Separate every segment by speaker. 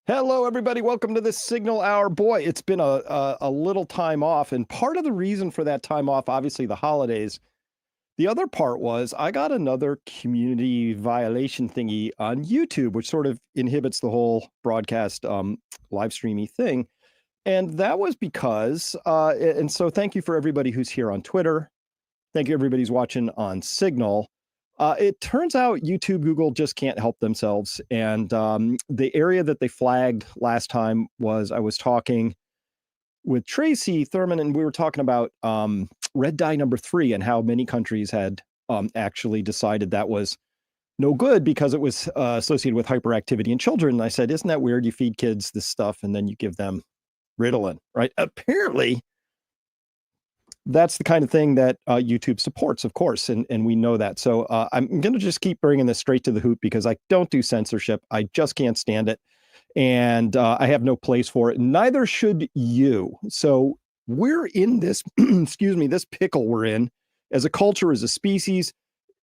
Speaker 1: Hello, everybody. Welcome to this Signal Hour. Boy, it's been a little time off, and part of the reason for that time off, obviously the holidays. The other part was I got another community violation thingy on YouTube, which sort of inhibits the whole broadcast live streamy thing. And that was because, and so thank you for everybody who's here on Twitter. Thank you, everybody who's watching on Signal. It turns out YouTube, Google just can't help themselves. And the area that they flagged last time was I was talking with Tracy Thurman, and we were talking about red dye number 3 and how many countries had actually decided that was no good because it was associated with hyperactivity in children. And I said, isn't that weird? You feed kids this stuff and then you give them Ritalin, right? Apparently, that's the kind of thing that YouTube supports, of course, and we know that. So I'm going to just keep bringing this straight to the hoop because I don't do censorship. I just can't stand it, and I have no place for it. Neither should you. So we're in this, excuse me, this pickle we're in as a culture, as a species,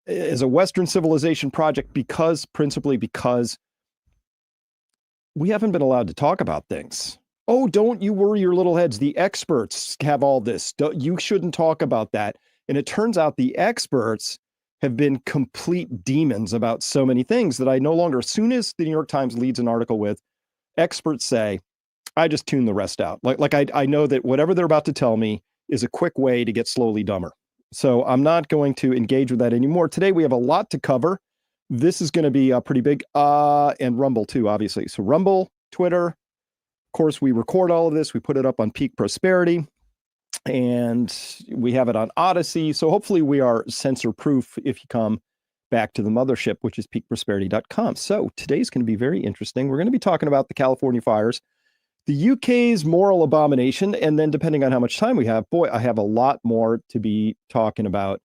Speaker 1: as a Western civilization project, principally because we haven't been allowed to talk about things. Oh, don't you worry your little heads. The experts have all this. You shouldn't talk about that. And it turns out the experts have been complete demons about so many things that I no longer, as soon as the New York Times leads an article with experts say, I just tune the rest out. I know that whatever they're about to tell me is a quick way to get slowly dumber. So I'm not going to engage with that anymore. Today, we have a lot to cover. This is going to be pretty big, and Rumble too, obviously. So Rumble, Twitter. Of course, we record all of this. We put it up on Peak Prosperity, and we have it on Odyssey. So hopefully we are censor-proof if you come back to the mothership, which is peakprosperity.com. So today's going to be very interesting. We're going to be talking about the California fires, the UK's moral abomination, and then depending on how much time we have, boy, I have a lot more to be talking about.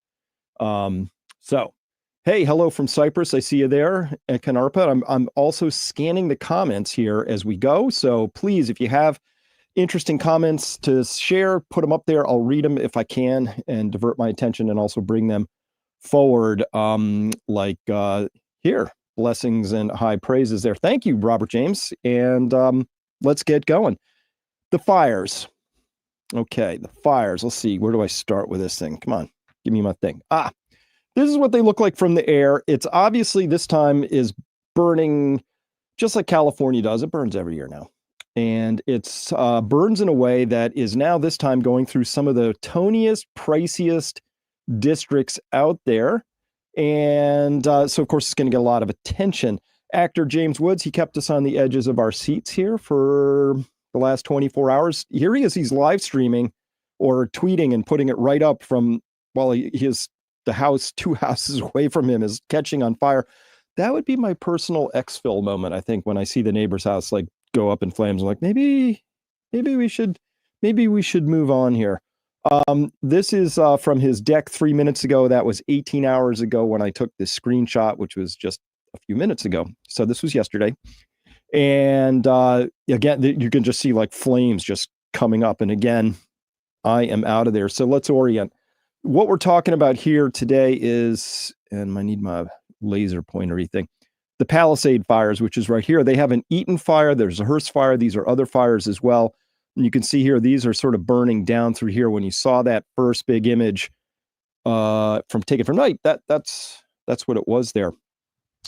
Speaker 1: Hey, hello from Cyprus. I see you there at Canarpa. I'm also scanning the comments here as we go. So please, if you have interesting comments to share, put them up there. I'll read them if I can and divert my attention and also bring them forward. Here, blessings and high praises there. Thank you, Robert James. And let's get going. The fires. Okay, the fires. Let's see. Where do I start with this thing? Come on, give me my thing. This is what they look like from the air. It's obviously this time is burning just like California does. It burns every year now. And it's burns in a way that is now this time going through some of the toniest, priciest districts out there. And so, of course, it's going to get a lot of attention. Actor James Woods, he kept us on the edges of our seats here for the last 24 hours. Here he is. He's live streaming or tweeting and putting it right up from, well, the house 2 houses away from him is catching on fire. That would be my personal exfil moment, I think, when I see the neighbor's house like go up in flames. I'm like, maybe we should move on here. This is from his deck 3 minutes ago. That was 18 hours ago when I took this screenshot, which was just a few minutes ago. So this was yesterday. And again, you can just see like flames just coming up. And again, I am out of there. So let's orient. What we're talking about here today is, and I need my laser pointer thing, the Palisade fires, which is right here. They have an Eaton fire. There's a Hearst fire. These are other fires as well. And you can see here, these are sort of burning down through here. When you saw that first big image taken from night, that's what it was there.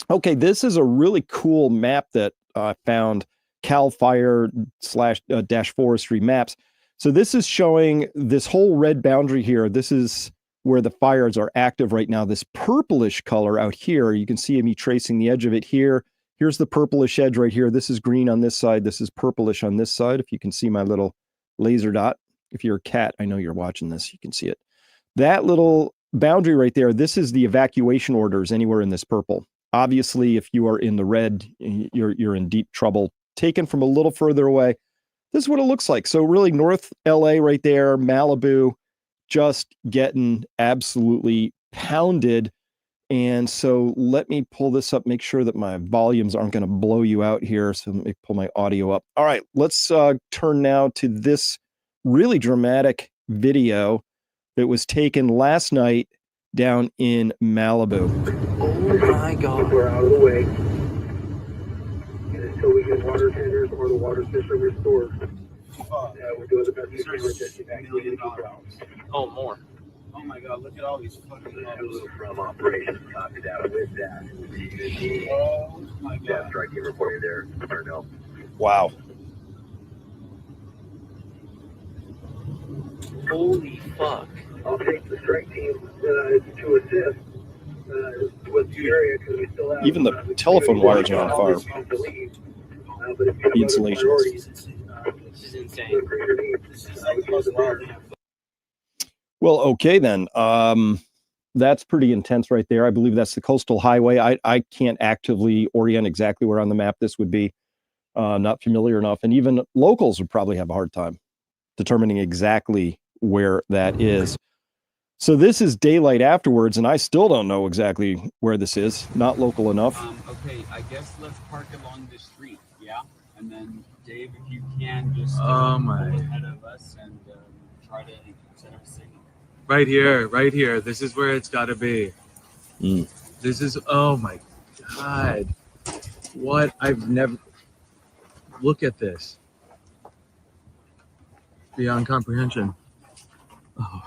Speaker 1: Okay, this is a really cool map that I found, Cal Fire / Forestry Maps. So this is showing this whole red boundary here. This is where the fires are active right now. This purplish color out here, you can see me tracing the edge of it here. Here's the purplish edge right here. This is green on this side. This is purplish on this side. If you can see my little laser dot. If you're a cat, I know you're watching this. You can see it. That little boundary right there, this is the evacuation orders anywhere in this purple. Obviously, if you are in the red, you're in deep trouble. Taken from a little further away, this is what it looks like. So really North LA right there, Malibu, just getting absolutely pounded. And so let me pull this up, make sure that my volumes aren't going to blow you out here. So let me pull my audio up. All right, let's turn now to this really dramatic video that was taken last night down in Malibu.
Speaker 2: Oh my God.
Speaker 3: We're out of the way. It is
Speaker 2: until we get water tenders or the water system restored. We're doing the best we can with this. $1 million.
Speaker 3: Oh, more. Oh my God, look at all these fucking levels.
Speaker 2: From operations top down with that.
Speaker 3: Oh my God.
Speaker 2: Yeah, strike team reporting there. Or no.
Speaker 1: Wow.
Speaker 3: Holy fuck.
Speaker 2: I'll take the strike team to assist with the area because we still have.
Speaker 1: Even the telephone wires are on fire. The insulation.
Speaker 3: This is insane. This is like the most wild thing.
Speaker 1: Well, okay then. That's pretty intense right there. I believe that's the coastal highway. I can't actively orient exactly where on the map this would be. Not familiar enough. And even locals would probably have a hard time determining exactly where that is. So this is daylight afterwards, and I still don't know exactly where this is. Not local enough.
Speaker 4: Okay, I guess let's park along the street, yeah? And then, Dave, if you can, just pull ahead of us and try to set up a signal.
Speaker 5: Right here. This is where it's got to be. This is, oh my God. What? I've never, look at this. Beyond comprehension. Oh.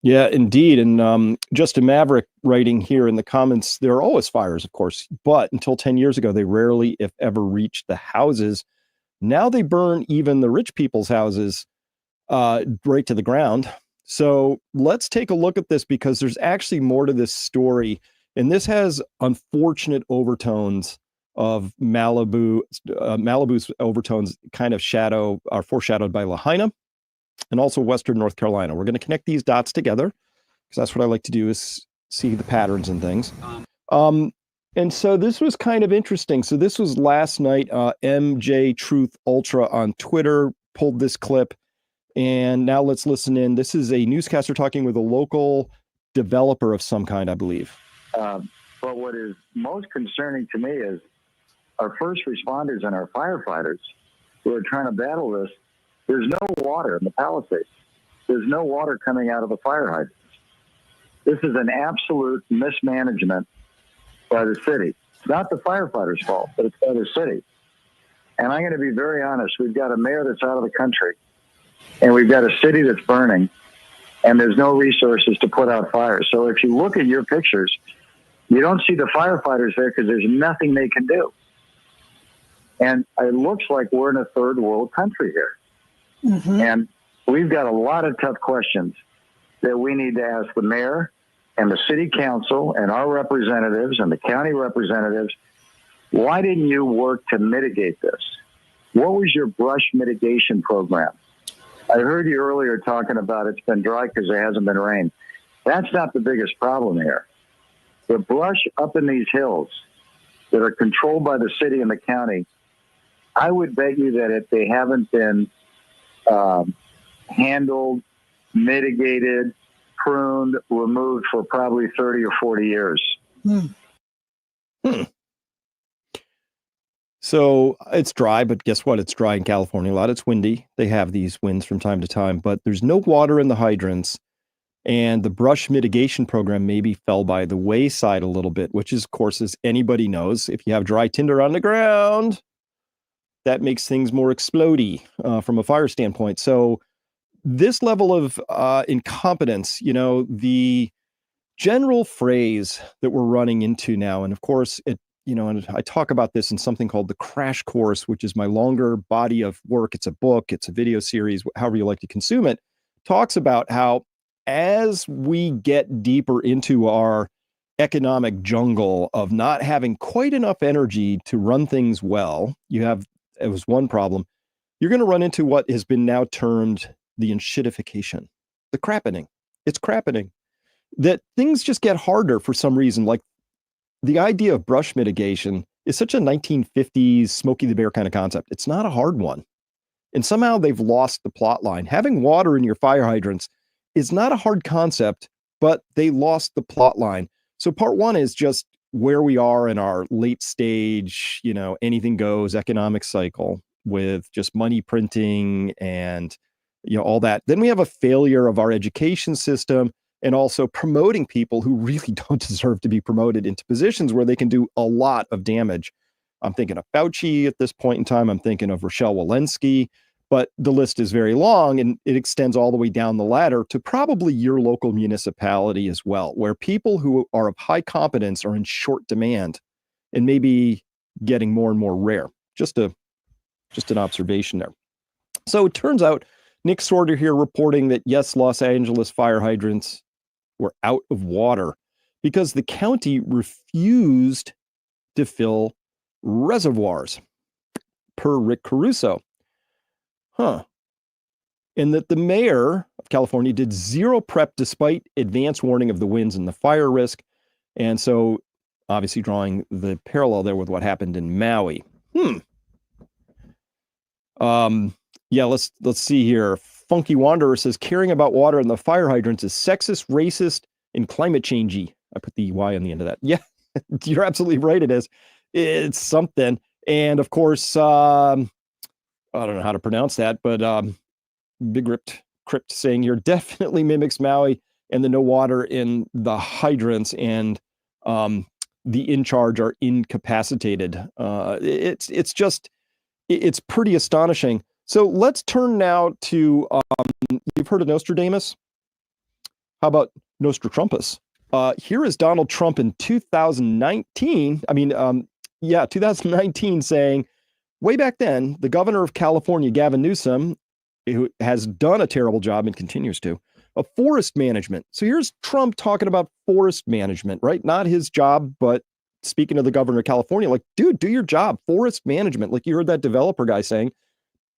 Speaker 1: Yeah, indeed. And Justin Maverick writing here in the comments, there are always fires, of course, but until 10 years ago, they rarely, if ever, reached the houses. Now they burn even the rich people's houses right to the ground. So let's take a look at this because there's actually more to this story. And this has unfortunate overtones of Malibu's overtones kind of are foreshadowed by Lahaina and also Western North Carolina. We're going to connect these dots together because that's what I like to do is see the patterns and things. And so this was kind of interesting. So this was last night, MJ Truth Ultra on Twitter pulled this clip. And now let's listen in. This is a newscaster talking with a local developer of some kind, I believe.
Speaker 6: But what is most concerning to me is our first responders and our firefighters who are trying to battle this. There's no water in the Palisades. There's no water coming out of the fire hydrants. This is an absolute mismanagement by the city. It's not the firefighters' fault, but it's by the city. And I'm going to be very honest. We've got a mayor that's out of the country, and we've got a city that's burning, and there's no resources to put out fires. So if you look at your pictures, you don't see the firefighters there because there's nothing they can do. And it looks like we're in a third world country here. Mm-hmm. And we've got a lot of tough questions that we need to ask the mayor and the city council and our representatives and the county representatives. Why didn't you work to mitigate this? What was your brush mitigation program? I heard you earlier talking about it's been dry because there hasn't been rain. That's not the biggest problem here. The brush up in these hills that are controlled by the city and the county, I would bet you that if they haven't been handled, mitigated, pruned, removed for probably 30 or 40 years.
Speaker 1: So it's dry, but guess what? It's dry in California a lot. It's windy. They have these winds from time to time, but there's no water in the hydrants. And the brush mitigation program maybe fell by the wayside a little bit, which is, of course, as anybody knows, if you have dry tinder on the ground, that makes things more explodey from a fire standpoint. So this level of incompetence, the general phrase that we're running into now, and of course, and I talk about this in something called the Crash Course, which is my longer body of work. It's a book, it's a video series, however you like to consume it, talks about how as we get deeper into our economic jungle of not having quite enough energy to run things well, it was one problem. You're going to run into what has been now termed the enshittification, the crappening. It's crappening. That things just get harder for some reason. Like the idea of brush mitigation is such a 1950s Smokey the Bear kind of concept. It's not a hard one. And somehow they've lost the plot line. Having water in your fire hydrants is not a hard concept, but they lost the plot line. So part one is just where we are in our late stage, anything goes economic cycle with just money printing and, all that. Then we have a failure of our education system. and also promoting people who really don't deserve to be promoted into positions where they can do a lot of damage. I'm thinking of Fauci at this point in time. I'm thinking of Rochelle Walensky, but the list is very long and it extends all the way down the ladder to probably your local municipality as well, where people who are of high competence are in short demand and maybe getting more and more rare. Just an observation there. So it turns out Nick Sorter here reporting that yes, Los Angeles fire hydrants were out of water because the county refused to fill reservoirs, per Rick Caruso. And that the mayor of California did zero prep despite advance warning of the winds and the fire risk. And so obviously drawing the parallel there with what happened in Maui. Yeah, let's see here. Funky Wanderer says caring about water and the fire hydrants is sexist, racist, and climate changey. I put the Y on the end of that. Yeah, you're absolutely right. It is. It's something. And of course, I don't know how to pronounce that, but Big Crypt saying here definitely mimics Maui and the no water in the hydrants, and the in charge are incapacitated. It's pretty astonishing. So let's turn now to, you've heard of Nostradamus? How about Nostratrumpus? Here is Donald Trump in 2019. 2019 saying, way back then, the governor of California, Gavin Newsom, who has done a terrible job and continues to, of forest management. So here's Trump talking about forest management, right? Not his job, but speaking to the governor of California, like, dude, do your job, forest management. Like you heard that developer guy saying,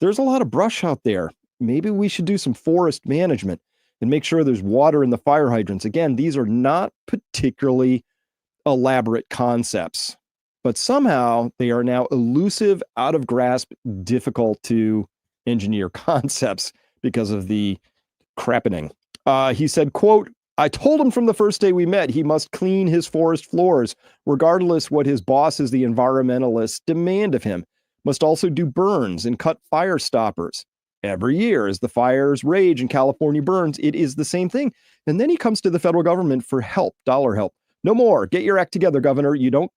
Speaker 1: there's a lot of brush out there. Maybe we should do some forest management and make sure there's water in the fire hydrants. Again, these are not particularly elaborate concepts, but somehow they are now elusive, out of grasp, difficult to engineer concepts because of the crappening. He said, quote, I told him from the first day we met, he must clean his forest floors, regardless what his bosses, the environmentalists, demand of him. Must also do burns and cut fire stoppers. Every year as the fires rage and California burns, it is the same thing. And then he comes to the federal government for help, dollar help. No more. Get your act together, Governor. You don't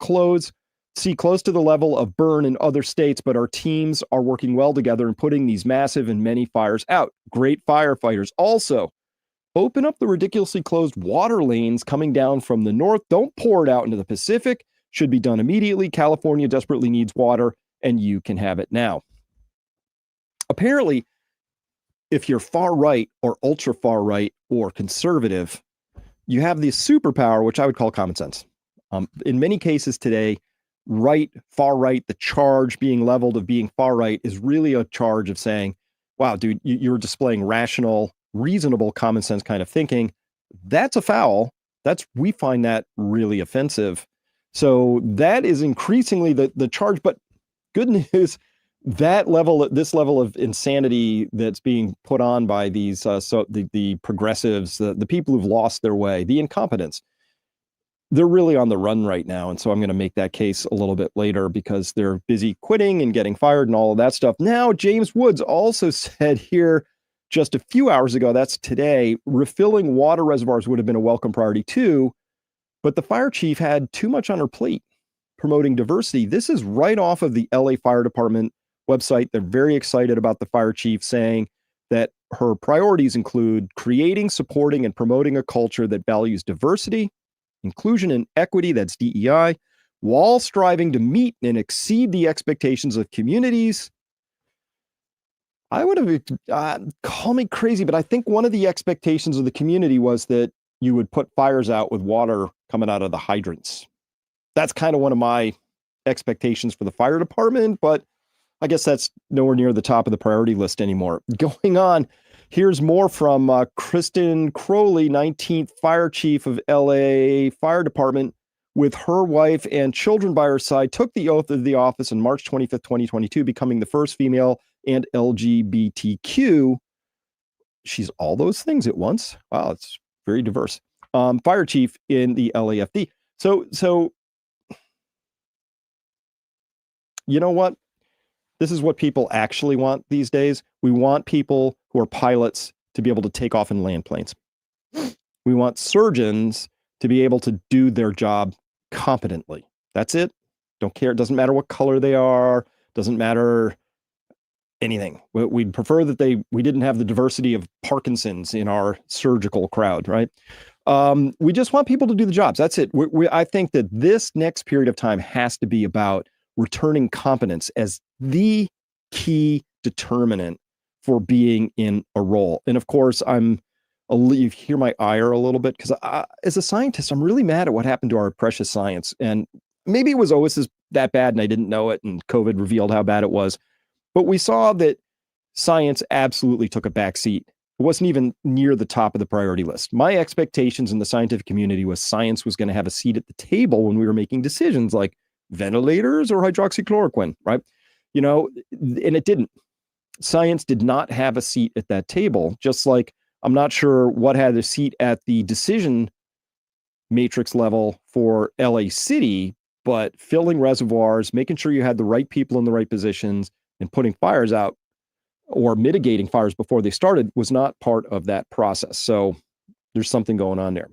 Speaker 1: see close to the level of burn in other states, but our teams are working well together and putting these massive and many fires out. Great firefighters. Also, open up the ridiculously closed water lanes coming down from the north. Don't pour it out into the Pacific. Should be done immediately. California desperately needs water, and you can have it now. Apparently, if you're far right or ultra far right or conservative, you have the superpower, which I would call common sense. In many cases today, far right, the charge being leveled of being far right is really a charge of saying, wow, dude, you're displaying rational, reasonable common sense kind of thinking. That's a foul. We find that really offensive. So that is increasingly the charge. But good news, this level of insanity that's being put on by these, the progressives, the people who've lost their way, the incompetents, they're really on the run right now. And so I'm going to make that case a little bit later because they're busy quitting and getting fired and all of that stuff. Now, James Woods also said here just a few hours ago, that's today, refilling water reservoirs would have been a welcome priority too, but the fire chief had too much on her plate promoting diversity. This is right off of the LA Fire Department website. They're very excited about the fire chief saying that her priorities include creating, supporting, and promoting a culture that values diversity, inclusion, and equity, that's DEI, while striving to meet and exceed the expectations of communities. I would have, call me crazy, but I think one of the expectations of the community was that you would put fires out with water coming out of the hydrants. That's kind of one of my expectations for the fire department, but I guess that's nowhere near the top of the priority list anymore. Going on, here's more from Kristen Crowley, 19th Fire Chief of LA Fire Department, with her wife and children by her side, took the oath of the office on March 25th, 2022, becoming the first female and LGBTQ. She's all those things at once. Wow, it's very diverse. Fire chief in the LAFD. So you know what? This is what people actually want these days. We want people who are pilots to be able to take off and land planes. We want surgeons to be able to do their job competently. That's it. Don't care. It doesn't matter what color they are. Doesn't matter anything. We'd prefer that we didn't have the diversity of Parkinson's in our surgical crowd, right? We just want people to do the jobs. That's it. I think that this next period of time has to be about returning competence as the key determinant for being in a role. And of course, you hear my ire a little bit because as a scientist, I'm really mad at what happened to our precious science. And maybe it was always that bad and I didn't know it, and COVID revealed how bad it was. But we saw that science absolutely took a back seat. It wasn't even near the top of the priority list. My expectations in the scientific community was science was going to have a seat at the table when we were making decisions like ventilators or hydroxychloroquine, right? And it didn't. Science did not have a seat at that table, just like I'm not sure what had a seat at the decision matrix level for LA City, but filling reservoirs, making sure you had the right people in the right positions, and putting fires out or mitigating fires before they started was not part of that process. So there's something going on there.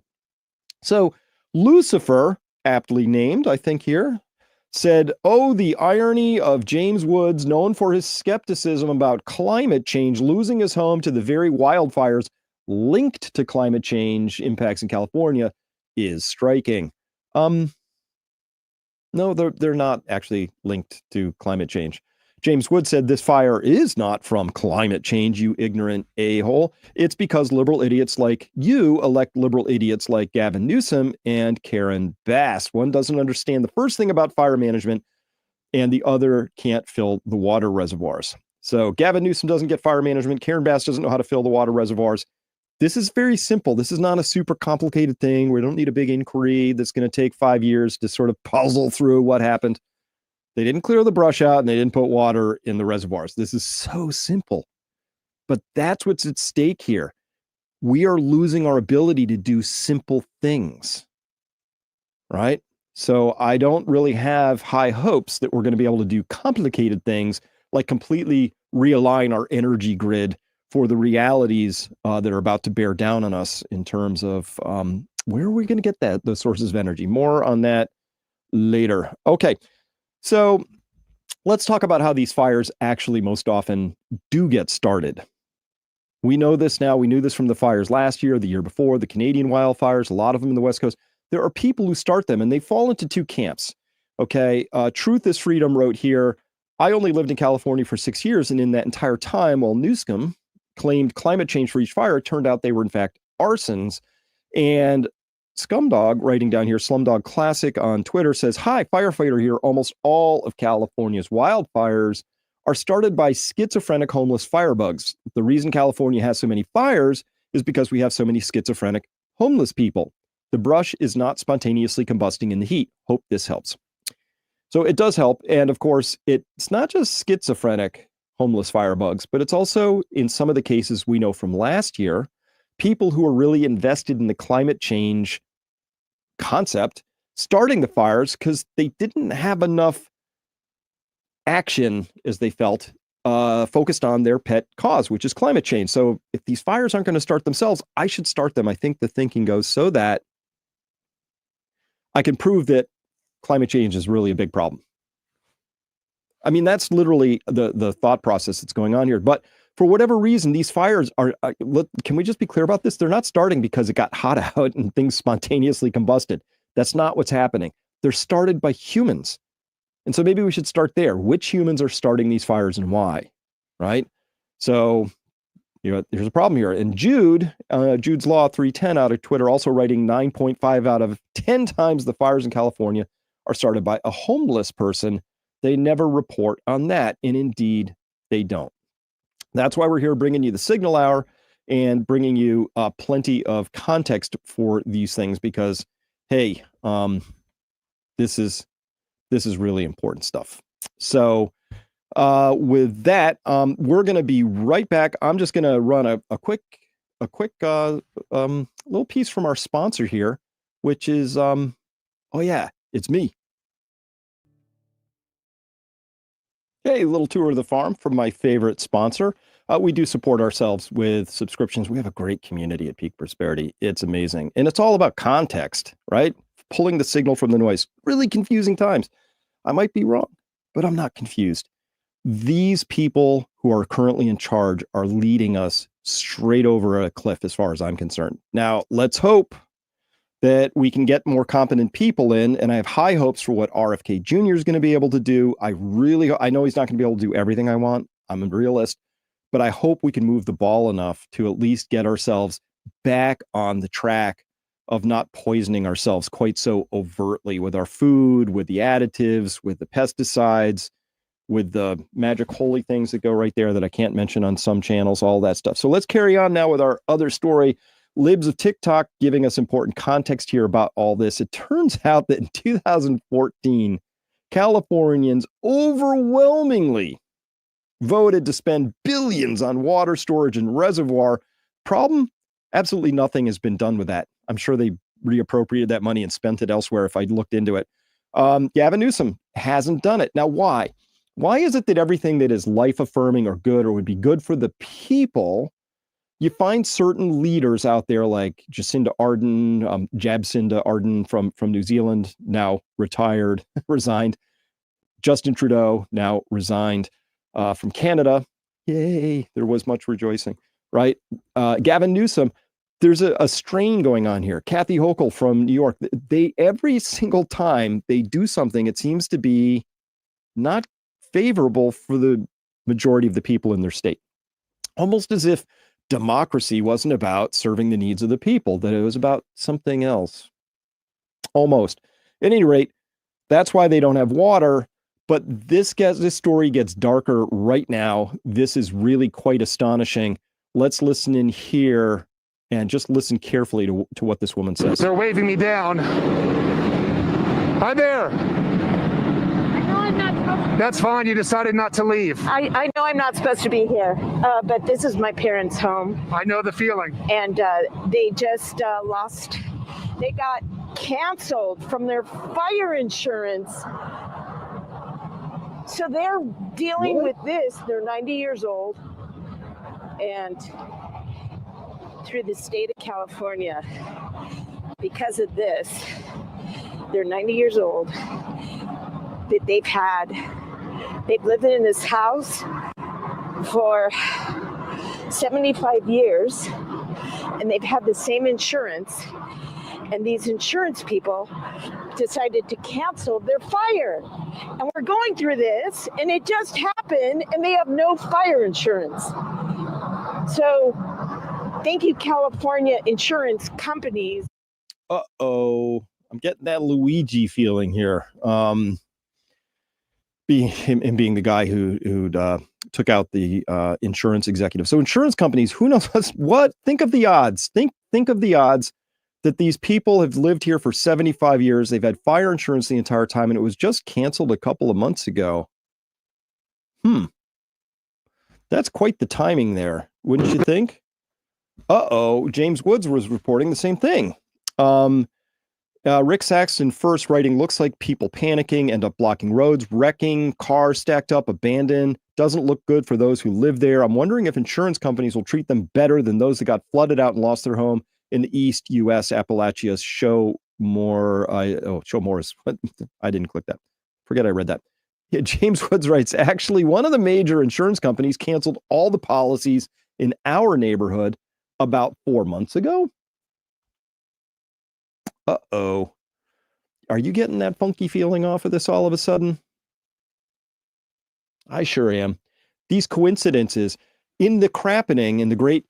Speaker 1: So Lucifer, aptly named, I think here, said, "Oh, the irony of James Woods, known for his skepticism about climate change, losing his home to the very wildfires linked to climate change impacts in California is striking." No, they're not actually linked to climate change. James Wood said, "This fire is not from climate change, you ignorant a-hole. It's because liberal idiots like you elect liberal idiots like Gavin Newsom and Karen Bass. One doesn't understand the first thing about fire management, and the other can't fill the water reservoirs." So Gavin Newsom doesn't get fire management. Karen Bass doesn't know how to fill the water reservoirs. This is very simple. This is not a super complicated thing. We don't need a big inquiry that's going to take 5 years to sort of puzzle through what happened. They didn't clear the brush out and they didn't put water in the reservoirs. This is so simple. But that's what's at stake here. We are losing our ability to do simple things, right? So I don't really have high hopes that we're going to be able to do complicated things like completely realign our energy grid for the realities that are about to bear down on us in terms of where are we going to get those sources of energy. More on that later. Okay. So let's talk about how these fires actually most often do get started. We know this now. We knew this from the fires last year, the year before, the Canadian wildfires, a lot of them in the West Coast. There are people who start them and they fall into two camps. Okay. Truth is Freedom wrote here, "I only lived in California for 6 years. And in that entire time, while Newsom claimed climate change for each fire, it turned out they were in fact arsons." And Scumdog, writing down here, Slumdog Classic on Twitter, says, "Hi, firefighter here. Almost all of California's wildfires are started by schizophrenic homeless firebugs. The reason California has so many fires is because we have so many schizophrenic homeless people. The brush is not spontaneously combusting in the heat. Hope this helps." So it does help. And of course, it's not just schizophrenic homeless firebugs, but it's also, in some of the cases we know from last year, people who are really invested in the climate change concept starting the fires because they didn't have enough action, as they felt, focused on their pet cause, which is climate change. So if these fires aren't going to start themselves, I should start them. I think the thinking goes so that I can prove that climate change is really a big problem. I mean, that's literally the thought process that's going on here. But for whatever reason, these fires can we just be clear about this? They're not starting because it got hot out and things spontaneously combusted. That's not what's happening. They're started by humans. And so maybe we should start there. Which humans are starting these fires and why, right? So, there's a problem here. And Jude's Law 310 out of Twitter, also writing 9.5 out of 10 times the fires in California are started by a homeless person. They never report on that. And indeed, they don't. That's why we're here bringing you the Signal Hour and bringing you plenty of context for these things because, hey, this is really important stuff. So with that, we're going to be right back. I'm just going to run a quick little piece from our sponsor here, which is, it's me. Hey, a little tour of the farm from my favorite sponsor. We do support ourselves with subscriptions. We have a great community at Peak Prosperity. It's amazing. And it's all about context, right? Pulling the signal from the noise. Really confusing times. I might be wrong, but I'm not confused. These people who are currently in charge are leading us straight over a cliff as far as I'm concerned. Now, let's hope that we can get more competent people in, and I have high hopes for what RFK Jr. is going to be able to do. I know he's not going to be able to do everything I want. I'm a realist, but I hope we can move the ball enough to at least get ourselves back on the track of not poisoning ourselves quite so overtly with our food, with the additives, with the pesticides, with the magic holy things that go right there that I can't mention on some channels, all that stuff. So let's carry on now with our other story. Libs of TikTok giving us important context here about all this. It turns out that in 2014, Californians overwhelmingly voted to spend billions on water storage and reservoir. Problem? Absolutely nothing has been done with that. I'm sure they reappropriated that money and spent it elsewhere if I'd looked into it. Gavin Newsom hasn't done it. Now, why? Why is it that everything that is life-affirming or good or would be good for the people, you find certain leaders out there like Jacinda Ardern, Jacinda Ardern from New Zealand, now retired, resigned. Justin Trudeau, now resigned from Canada. Yay, there was much rejoicing, right? Gavin Newsom, there's a strain going on here. Kathy Hochul from New York, they every single time they do something, it seems to be not favorable for the majority of the people in their state. Almost as if democracy wasn't about serving the needs of the people, that it was about something else. Almost. At any rate, that's why they don't have water. But this story gets darker right now. This is really quite astonishing. Let's listen in here and just listen carefully to what this woman says.
Speaker 7: They're waving me down. Hi there. That's fine. You decided not to leave.
Speaker 8: I know I'm not supposed to be here, but this is my parents' home.
Speaker 7: I know the feeling.
Speaker 8: And they just they got canceled from their fire insurance. So they're dealing with this. They're 90 years old. And through the state of California, because of this, they're 90 years old. They've lived in this house for 75 years, and they've had the same insurance. And these insurance people decided to cancel their fire. And we're going through this, and it just happened, and they have no fire insurance. So thank you, California insurance companies.
Speaker 1: Uh-oh. I'm getting that Luigi feeling here. Being the guy who took out the insurance executive. So insurance companies, who knows what? Think of the odds. Think of the odds that these people have lived here for 75 years. They've had fire insurance the entire time, and it was just canceled a couple of months ago. That's quite the timing there, wouldn't you think? Uh-oh, James Woods was reporting the same thing. Rick Saxton first writing, looks like people panicking, end up blocking roads, wrecking, cars stacked up, abandoned. Doesn't look good for those who live there. I'm wondering if insurance companies will treat them better than those that got flooded out and lost their home in the East U.S. Appalachia. Show more. Show more is what? I didn't click that. Forget I read that. Yeah, James Woods writes, actually, one of the major insurance companies canceled all the policies in our neighborhood about 4 months ago. Uh-oh. Are you getting that funky feeling off of this all of a sudden? I sure am. These coincidences in the crappening, in the great,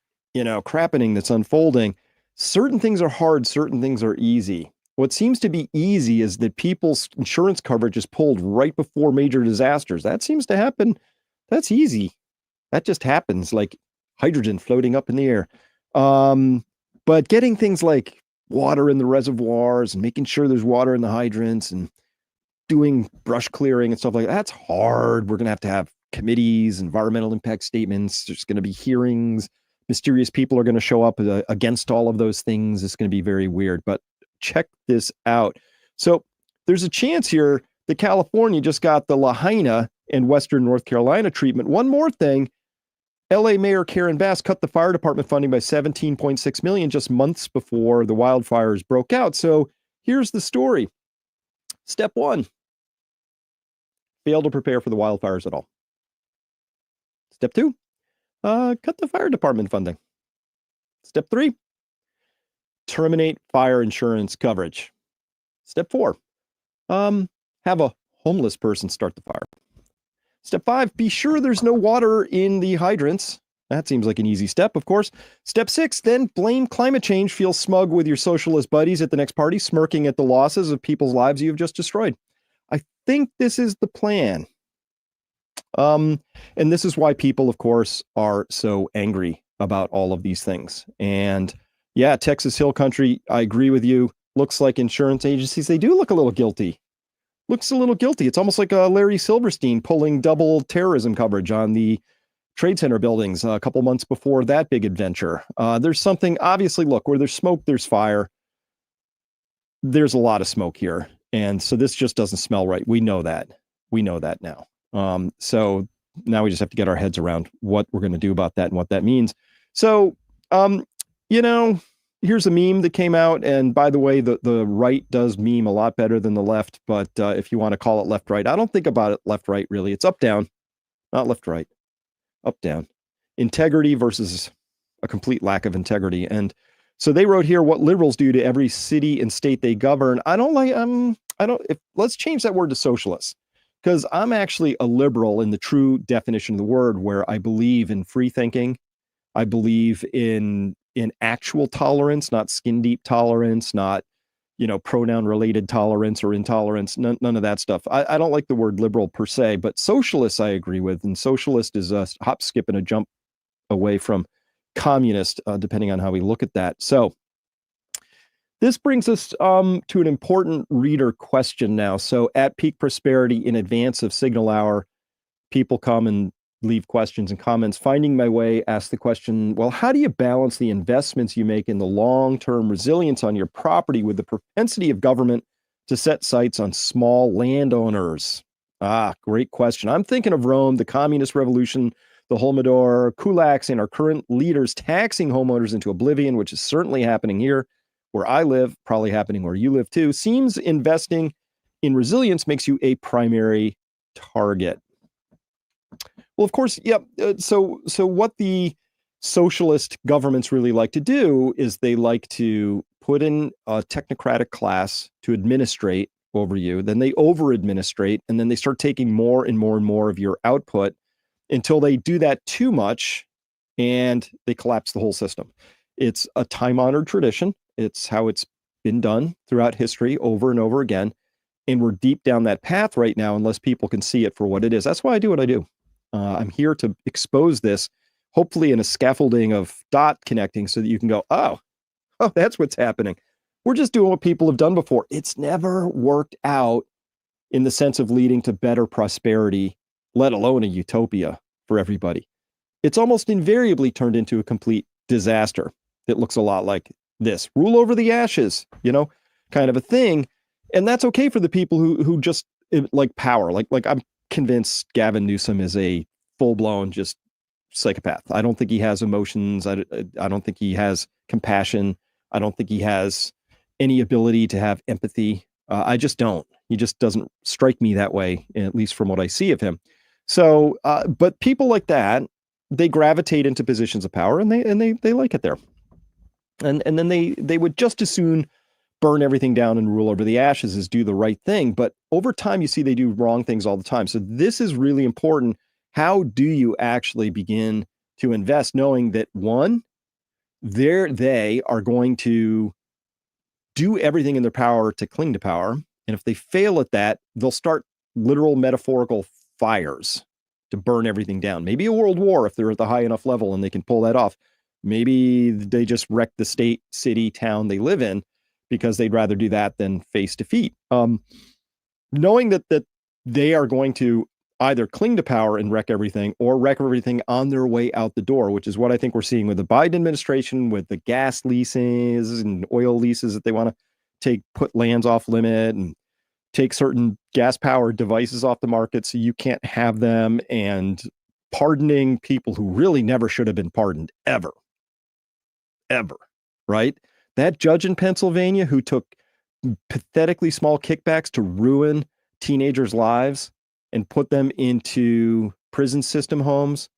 Speaker 1: crappening that's unfolding, certain things are hard, certain things are easy. What seems to be easy is that people's insurance coverage is pulled right before major disasters. That seems to happen. That's easy. That just happens, like hydrogen floating up in the air. But getting things like water in the reservoirs and making sure there's water in the hydrants and doing brush clearing and stuff like that, that's hard. We're going to have committees, environmental impact statements. There's going to be hearings. Mysterious people are going to show up against all of those things. It's going to be very weird, but check this out. So there's a chance here that California just got the Lahaina and Western North Carolina treatment. One more thing. LA Mayor Karen Bass cut the fire department funding by $17.6 million just months before the wildfires broke out. So here's the story. Step 1, fail to prepare for the wildfires at all. Step 2, cut the fire department funding. Step 3, terminate fire insurance coverage. Step 4, have a homeless person start the fire. Step 5, be sure there's no water in the hydrants. That seems like an easy step, of course. Step 6, then blame climate change. Feel smug with your socialist buddies at the next party, smirking at the losses of people's lives you have just destroyed. I think this is the plan. And this is why people, of course, are so angry about all of these things. And yeah, Texas Hill Country, I agree with you. Looks like insurance agencies, they do look a little guilty. Looks a little guilty. It's almost like Larry Silverstein pulling double terrorism coverage on the Trade Center buildings a couple months before that big adventure. There's something, obviously, look, where there's smoke, there's fire. There's a lot of smoke here. And so this just doesn't smell right. We know that. We know that now. So now we just have to get our heads around what we're going to do about that and what that means. So, here's a meme that came out. And by the way, the right does meme a lot better than the left. But if you want to call it left, right, I don't think about it left, right, really. It's up, down, not left, right, up, down. Integrity versus a complete lack of integrity. And so they wrote here what liberals do to every city and state they govern. Let's change that word to socialists, because I'm actually a liberal in the true definition of the word, where I believe in free thinking. I believe in actual tolerance, not skin deep tolerance, not, pronoun related tolerance or intolerance, none of that stuff. I don't like the word liberal per se, but socialist I agree with. And socialist is a hop, skip, and a jump away from communist, depending on how we look at that. So this brings us to an important reader question now. So at Peak Prosperity, in advance of Signal Hour, people come and leave questions and comments. Finding My Way asked the question, well, how do you balance the investments you make in the long-term resilience on your property with the propensity of government to set sights on small landowners? Great question. I'm thinking of Rome, the communist revolution, the Holodomor, kulaks, and our current leaders taxing homeowners into oblivion, which is certainly happening here where I live, probably happening where you live too. Seems investing in resilience makes you a primary target. Well, of course, yeah. So what the socialist governments really like to do is they like to put in a technocratic class to administrate over you. Then they over-administrate, and then they start taking more and more and more of your output until they do that too much, and they collapse the whole system. It's a time-honored tradition. It's how it's been done throughout history over and over again. And we're deep down that path right now, unless people can see it for what it is. That's why I do what I do. I'm here to expose this, hopefully in a scaffolding of dot connecting so that you can go, oh, that's what's happening. We're just doing what people have done before. It's never worked out in the sense of leading to better prosperity, let alone a utopia for everybody. It's almost invariably turned into a complete disaster. It looks a lot like this. Rule over the ashes, kind of a thing. And that's okay for the people who just like power. Like I'm convinced Gavin Newsom is a full-blown just psychopath. I don't think he has emotions. I don't think he has compassion. I don't think he has any ability to have empathy. I just don't. He just doesn't strike me that way, at least from what I see of him. So, but people like that, they gravitate into positions of power, and they like it there. And then they would just as soon burn everything down and rule over the ashes as do the right thing. But over time, you see they do wrong things all the time. So this is really important. How do you actually begin to invest, knowing that one, they are going to do everything in their power to cling to power. And if they fail at that, they'll start literal metaphorical fires to burn everything down. Maybe a world war if they're at the high enough level and they can pull that off. Maybe they just wreck the state, city, town they live in, because they'd rather do that than face defeat. Knowing that they are going to either cling to power and wreck everything, or wreck everything on their way out the door, which is what I think we're seeing with the Biden administration, with the gas leases and oil leases that they want to put lands off limit and take certain gas powered devices off the market so you can't have them, and pardoning people who really never should have been pardoned ever, right? That judge in Pennsylvania who took pathetically small kickbacks to ruin teenagers' lives and put them into prison system homes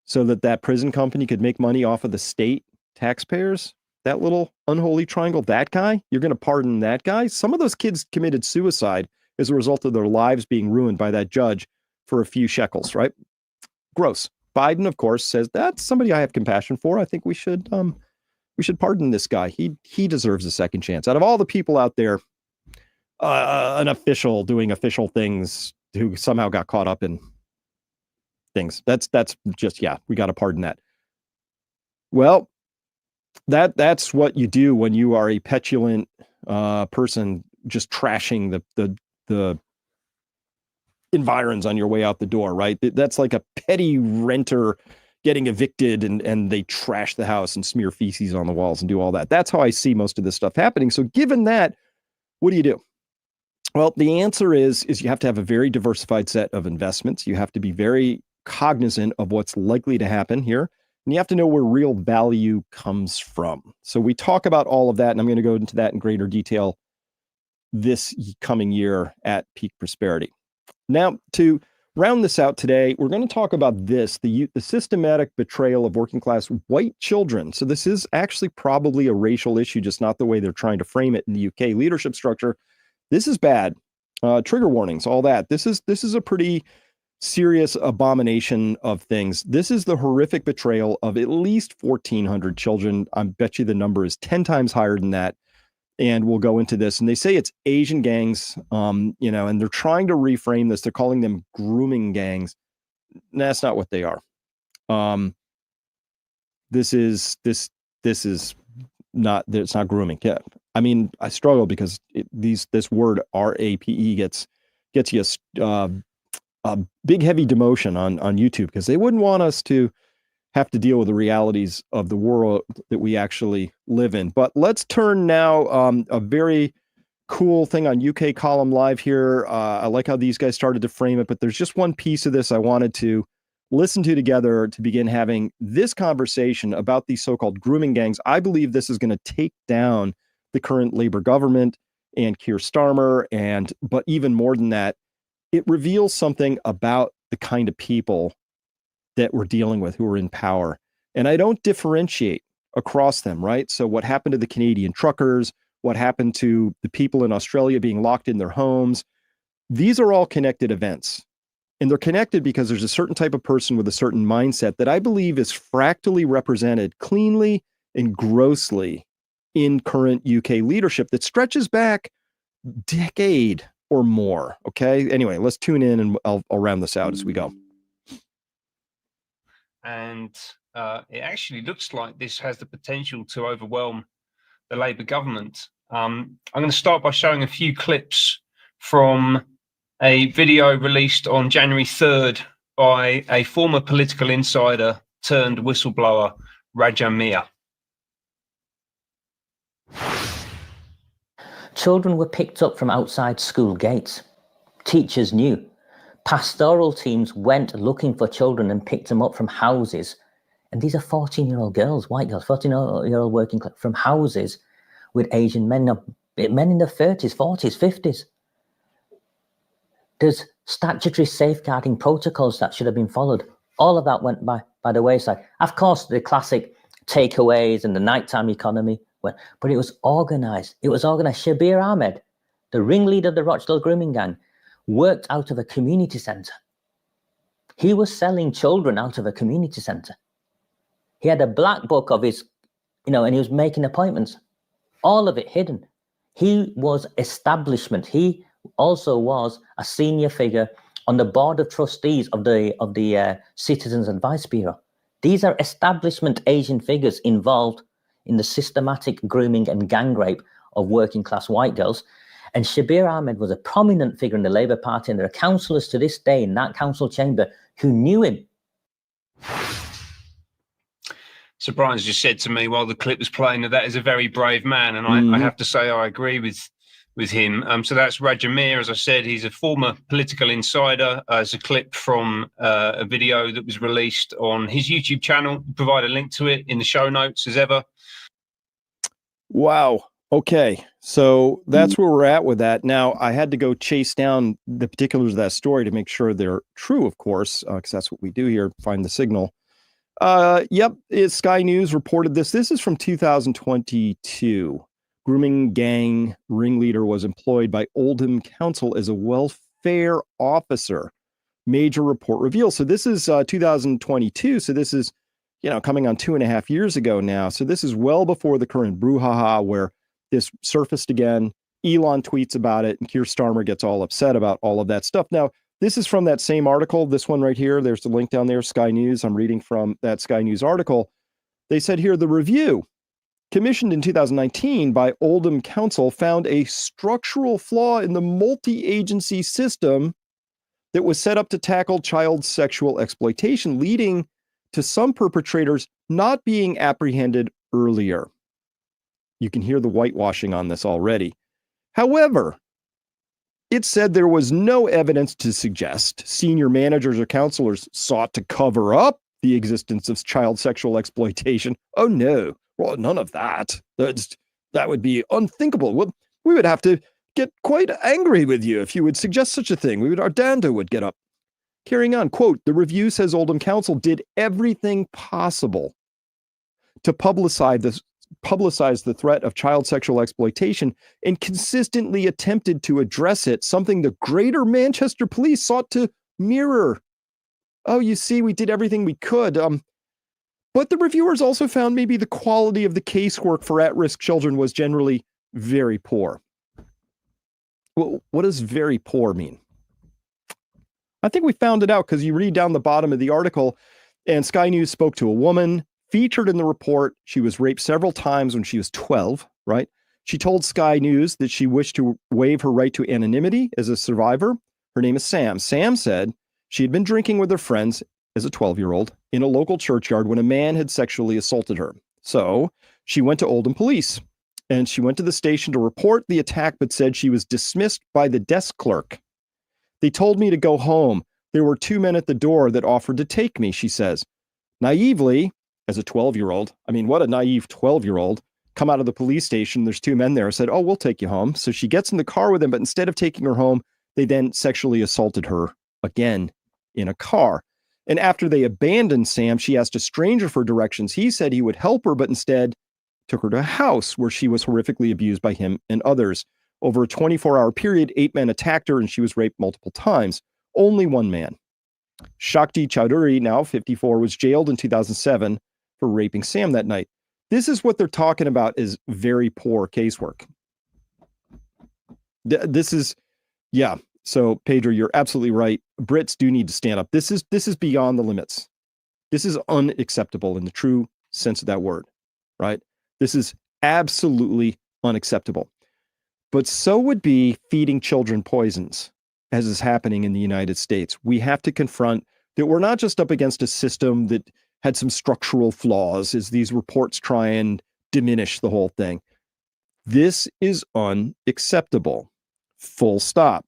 Speaker 1: so that prison company could make money off of the state taxpayers, that little unholy triangle, that guy, you're going to pardon that guy? Some of those kids committed suicide as a result of their lives being ruined by that judge for a few shekels, right? Gross. Biden, of course, says that's somebody I have compassion for. I think we should pardon this guy. He deserves a second chance. Out of all the people out there, an official doing official things who somehow got caught up in things. That's just, yeah, we got to pardon that. Well, that's what you do when you are a petulant person just trashing the environs on your way out the door, right? That's like a petty renter getting evicted and they trash the house and smear feces on the walls and do all that. That's how I see most of this stuff happening. So given that, what do you do? Well, the answer is you have to have a very diversified set of investments. You have to be very cognizant of what's likely to happen here. And you have to know where real value comes from. So we talk about all of that, and I'm going to go into that in greater detail this coming year at Peak Prosperity. Now, to round this out today, we're going to talk about this, the systematic betrayal of working class white children. So this is actually probably a racial issue, just not the way they're trying to frame it in the UK leadership structure. This is bad. Trigger warnings, all that. This is a pretty serious abomination of things. This is the horrific betrayal of at least 1,400 children. I bet you the number is 10 times higher than that. And we'll go into this. And they say it's Asian gangs, and they're trying to reframe this. They're calling them grooming gangs. That's not what they are. This is not, it's not grooming. Yeah. I mean, I struggle because this word RAPE gets you a big, heavy demotion on YouTube, because they wouldn't want us to have to deal with the realities of the world that we actually live in. But let's turn now, a very cool thing on UK Column Live here. I like how these guys started to frame it, but there's just one piece of this I wanted to listen to together to begin having this conversation about these so-called grooming gangs. I believe this is going to take down the current Labour government and Keir Starmer, but even more than that, it reveals something about the kind of people that we're dealing with who are in power. And I don't differentiate across them, right? So what happened to the Canadian truckers, what happened to the people in Australia being locked in their homes, these are all connected events. And they're connected because there's a certain type of person with a certain mindset that I believe is fractally represented cleanly and grossly in current UK leadership that stretches back a decade or more. Okay. Anyway, let's tune in and I'll round this out as we go.
Speaker 9: And it actually looks like this has the potential to overwhelm the Labour government. I'm going to start by showing a few clips from a video released on January 3rd by a former political insider turned whistleblower, Raja Mia.
Speaker 10: Children were picked up from outside school gates. Teachers knew. Pastoral teams went looking for children and picked them up from houses. And these are 14-year-old girls, white girls, 14-year-old working class, from houses with Asian men, men in their 30s, 40s, 50s. There's statutory safeguarding protocols that should have been followed. All of that went by the wayside. Of course, the classic takeaways and the nighttime economy went, but it was organized. It was organized. Shabir Ahmed, the ringleader of the Rochdale grooming gang, worked out of a community center. He was selling children out of a community center. He had a black book of his, and he was making appointments. All of it hidden. He was establishment. He also was a senior figure on the board of trustees of the Citizens Advice Bureau. These are establishment Asian figures involved in the systematic grooming and gang rape of working class white girls. And Shabir Ahmed was a prominent figure in the Labour Party, and there are councillors to this day in that council chamber who knew him.
Speaker 9: So Brian's just said to me while the clip was playing that is a very brave man, and I have to say I agree with with him. So that's Rajamir. As I said, he's a former political insider. It's a clip from a video that was released on his YouTube channel. We'll provide a link to it in the show notes as ever.
Speaker 1: Wow. Okay. So that's where we're at with that. Now, I had to go chase down the particulars of that story to make sure they're true, of course, because that's what we do here, find the signal. Yep. Sky News reported this. This is from 2022. Grooming gang ringleader was employed by Oldham Council as a welfare officer. Major report reveals. So this is 2022. So this is, coming on 2.5 years ago now. So this is well before the current brouhaha where this surfaced again. Elon tweets about it and Keir Starmer gets all upset about all of that stuff. Now, this is from that same article. This one right here. There's the link down there, Sky News. I'm reading from that Sky News article. They said here, the review commissioned in 2019 by Oldham Council found a structural flaw in the multi-agency system that was set up to tackle child sexual exploitation, leading to some perpetrators not being apprehended earlier. You can hear the whitewashing on this already. However, it said there was no evidence to suggest senior managers or counselors sought to cover up the existence of child sexual exploitation. Oh no, well, none of that. That would be unthinkable. We would have to get quite angry with you if you would suggest such a thing. Our dander would get up. Carrying on, quote, the review says Oldham Council did everything possible to publicize the threat of child sexual exploitation and consistently attempted to address it, something the Greater Manchester Police sought to mirror. Oh, you see, we did everything we could. But the reviewers also found maybe the quality of the casework for at-risk children was generally very poor. Well, what does very poor mean? I think we found it out because you read down the bottom of the article and Sky News spoke to a woman featured in the report. She was raped several times when she was 12, right? She told Sky News that she wished to waive her right to anonymity as a survivor. Her name is Sam. Sam said she had been drinking with her friends as a 12-year-old in a local churchyard when a man had sexually assaulted her. So she went to Oldham Police and she went to the station to report the attack, but said she was dismissed by the desk clerk. They told me to go home. There were 2 men at the door that offered to take me, she says. Naively, as a 12-year-old, I mean, what a naive 12-year-old, come out of the police station. There's 2 men there. Said, oh, we'll take you home. So she gets in the car with them, but instead of taking her home, they then sexually assaulted her again in a car. And after they abandoned Sam, she asked a stranger for directions. He said he would help her, but instead took her to a house where she was horrifically abused by him and others. Over a 24-hour period, 8 men attacked her and she was raped multiple times. Only 1 man, Shakti Chowdhury, now 54, was jailed in 2007 for raping Sam that night. This is what they're talking about is very poor casework. This is, yeah. So Pedro, you're absolutely right. Brits do need to stand up. This is beyond the limits. This is unacceptable in the true sense of that word, right? This is absolutely unacceptable. But so would be feeding children poisons, as is happening in the United States. We have to confront that we're not just up against a system that had some structural flaws, as these reports try and diminish the whole thing. This is unacceptable. Full stop.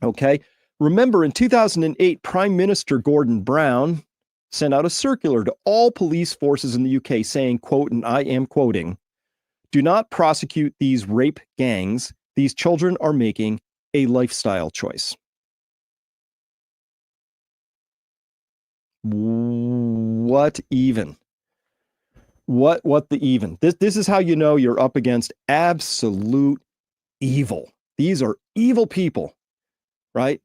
Speaker 1: Okay. Remember, in 2008, Prime Minister Gordon Brown sent out a circular to all police forces in the UK saying, quote, and I am quoting, do not prosecute these rape gangs. These children are making a lifestyle choice. What even? What the even? This is how you know you're up against absolute evil. These are evil people, right?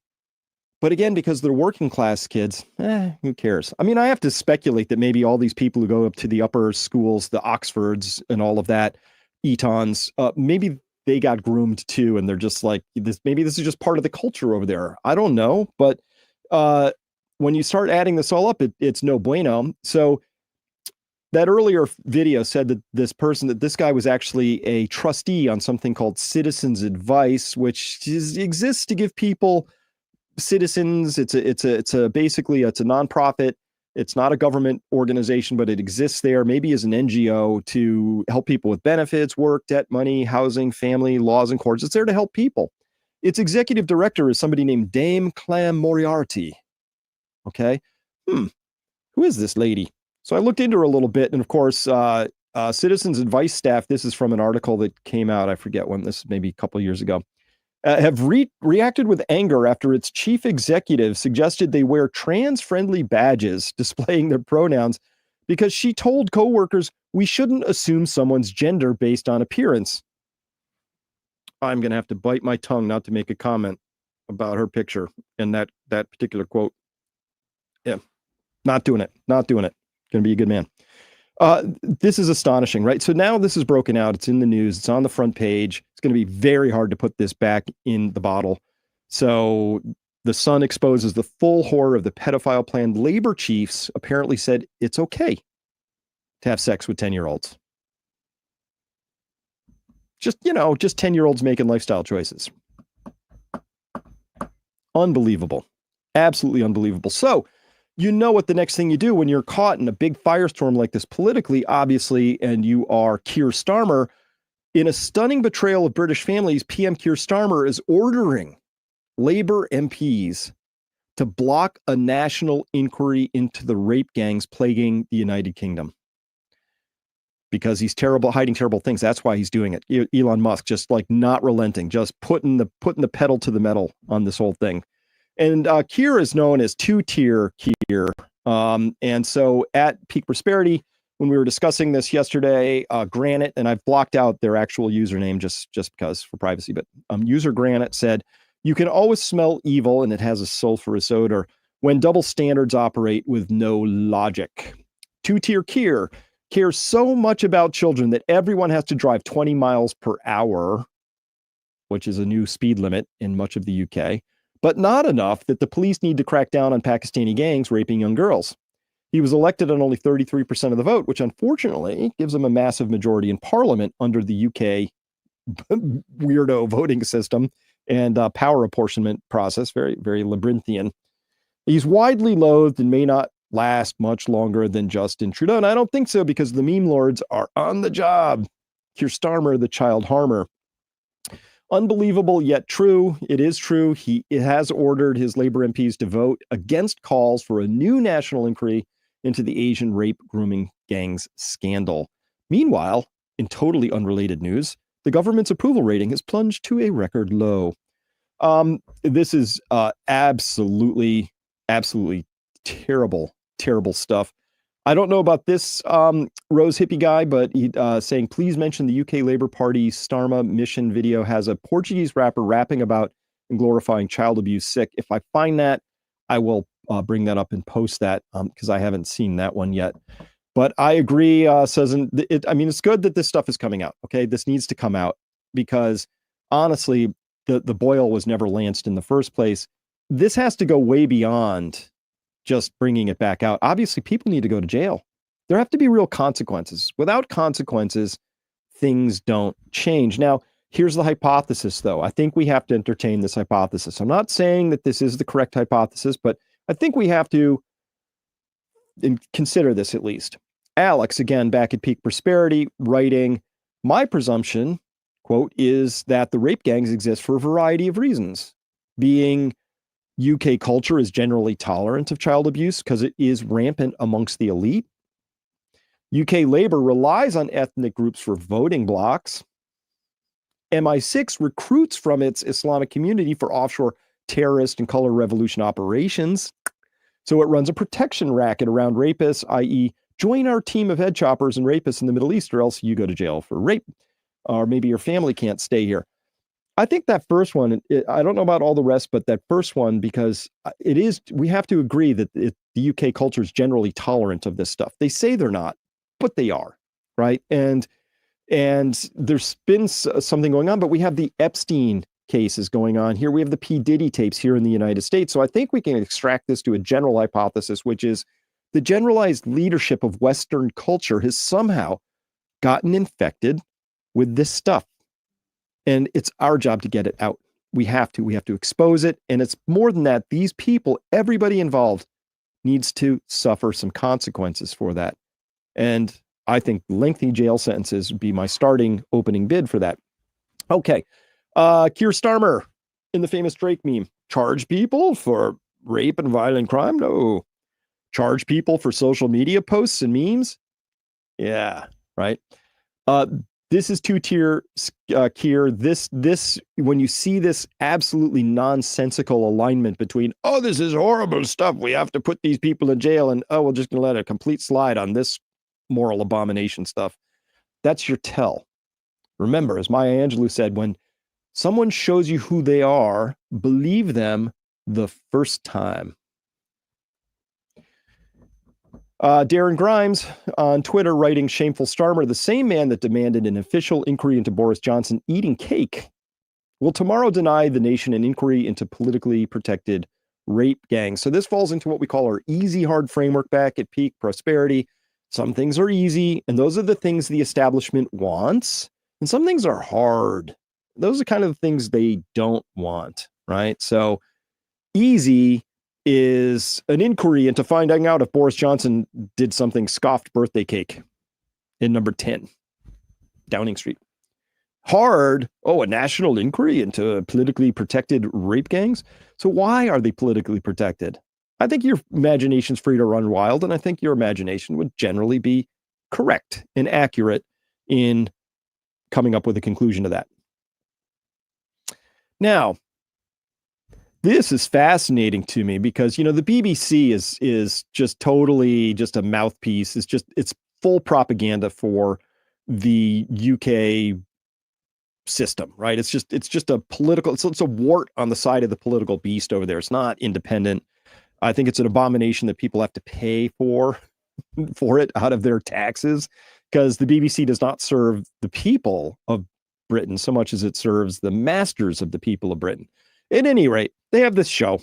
Speaker 1: But again, because they're working class kids, who cares? I mean, I have to speculate that maybe all these people who go up to the upper schools, the Oxfords and all of that, Etons, maybe they got groomed too, and they're just like this. Maybe this is just part of the culture over there. I don't know, but when you start adding this all up, it's no bueno. So that earlier video said that this guy was actually a trustee on something called Citizens Advice, which exists to give people, citizens. It's a nonprofit It's not a government organization, but it exists there, maybe as an NGO to help people with benefits, work, debt, money, housing, family, laws, and courts. It's there to help people. Its executive director is somebody named Dame Clam Moriarty. Okay. Who is this lady? So I looked into her a little bit. And of course, Citizens Advice staff, this is from an article that came out, I forget when, this is maybe a couple of years ago, have reacted with anger after its chief executive suggested they wear trans-friendly badges displaying their pronouns because she told coworkers we shouldn't assume someone's gender based on appearance. I'm going to have to bite my tongue not to make a comment about her picture and that particular quote. Yeah, not doing it. Going to be a good man. This is astonishing, right? So now this is broken out. It's in the news. It's on the front page. It's going to be very hard to put this back in the bottle. So the Sun exposes the full horror of the pedophile plan. Labor chiefs apparently said it's okay to have sex with 10-year-olds. Just 10-year-olds making lifestyle choices. Unbelievable. Absolutely unbelievable. So, you know what the next thing you do when you're caught in a big firestorm like this politically, obviously, and you are Keir Starmer. In a stunning betrayal of British families, PM Keir Starmer is ordering Labour MPs to block a national inquiry into the rape gangs plaguing the United Kingdom. Because he's hiding terrible things. That's why he's doing it. Elon Musk just like not relenting, just putting the pedal to the metal on this whole thing. And Keir is known as two-tier Keir. And so at Peak Prosperity, when we were discussing this yesterday, Granite, and I've blocked out their actual username just because for privacy, but user Granite said, you can always smell evil, and it has a sulfurous odor, when double standards operate with no logic. Two-tier Keir cares so much about children that everyone has to drive 20 miles per hour, which is a new speed limit in much of the UK. But not enough that the police need to crack down on Pakistani gangs raping young girls. He was elected on only 33% of the vote, which unfortunately gives him a massive majority in parliament under the UK weirdo voting system and power apportionment process, very, very labyrinthian. He's widely loathed and may not last much longer than Justin Trudeau. And I don't think so, because the meme lords are on the job. Keir Starmer, the child harmer. Unbelievable yet true. It is true. He has ordered his Labour MPs to vote against calls for a new national inquiry into the Asian rape grooming gangs scandal. Meanwhile, in totally unrelated news, the government's approval rating has plunged to a record low. This is absolutely terrible stuff. I don't know about this Rose Hippie guy, but he saying, please mention the UK Labour Party Starma mission video has a Portuguese rapper rapping about and glorifying child abuse sick. If I find that, I will bring that up and post that because I haven't seen that one yet. But I agree, it's good that this stuff is coming out. Okay, this needs to come out because honestly, the boil was never lanced in the first place. This has to go way beyond just bringing it back out. Obviously, people need to go to jail. There have to be real consequences. Without consequences, things don't change. Now, here's the hypothesis, though. I think we have to entertain this hypothesis. I'm not saying that this is the correct hypothesis, but I think we have to consider this at least. Alex, again, back at Peak Prosperity, writing, my presumption, quote, is that the rape gangs exist for a variety of reasons, being UK culture is generally tolerant of child abuse because it is rampant amongst the elite. UK Labour relies on ethnic groups for voting blocks. MI6 recruits from its Islamic community for offshore terrorist and color revolution operations. So it runs a protection racket around rapists, i.e., join our team of head choppers and rapists in the Middle East, or else you go to jail for rape, or maybe your family can't stay here. I think that first one, I don't know about all the rest, but that first one, because we have to agree that the UK culture is generally tolerant of this stuff. They say they're not, but they are, right? And there's been something going on, but we have the Epstein cases going on here. We have the P. Diddy tapes here in the United States. So I think we can extract this to a general hypothesis, which is the generalized leadership of Western culture has somehow gotten infected with this stuff. And it's our job to get it out. We have to expose it. And it's more than that. These people, everybody involved, needs to suffer some consequences for that. And I think lengthy jail sentences would be my starting opening bid for that. Okay. Keir Starmer in the famous Drake meme. Charge people for rape and violent crime? No. Charge people for social media posts and memes? Yeah, right. This is two-tier, Keir. This, when you see this absolutely nonsensical alignment between, oh, this is horrible stuff, we have to put these people in jail, and oh, we're just going to let a complete slide on this moral abomination stuff. That's your tell. Remember, as Maya Angelou said, when someone shows you who they are, believe them the first time. Darren Grimes on Twitter writing, shameful Starmer, the same man that demanded an official inquiry into Boris Johnson eating cake, will tomorrow deny the nation an inquiry into politically protected rape gangs. So this falls into what we call our easy hard framework back at peak prosperity. Some things are easy, and those are the things the establishment wants, and some things are hard. Those are kind of the things they don't want, right? So easy is an inquiry into finding out if Boris Johnson did something scoffed birthday cake in number 10, Downing Street. Hard, a national inquiry into politically protected rape gangs. So why are they politically protected? I think your imagination's free to run wild, and I think your imagination would generally be correct and accurate in coming up with a conclusion to that. Now, this is fascinating to me because, the BBC is just totally just a mouthpiece. It's full propaganda for the UK system, right? It's just a political, it's a wart on the side of the political beast over there. It's not independent. I think it's an abomination that people have to pay for it out of their taxes, because the BBC does not serve the people of Britain so much as it serves the masters of the people of Britain. At any rate, they have this show,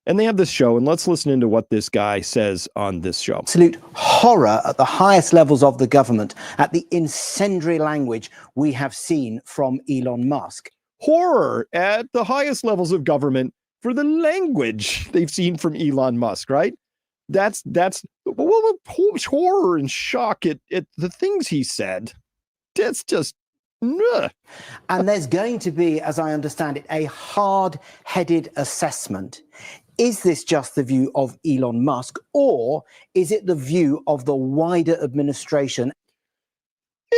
Speaker 1: and let's listen into what this guy says on this show.
Speaker 11: Absolute horror at the highest levels of the government at the incendiary language we have seen from Elon Musk.
Speaker 1: Horror at the highest levels of government for the language they've seen from Elon Musk, right? That's horror and shock at the things he said. That's just...
Speaker 11: And there's going to be, as I understand it, a hard-headed assessment. Is this just the view of Elon Musk, or is it the view of the wider administration?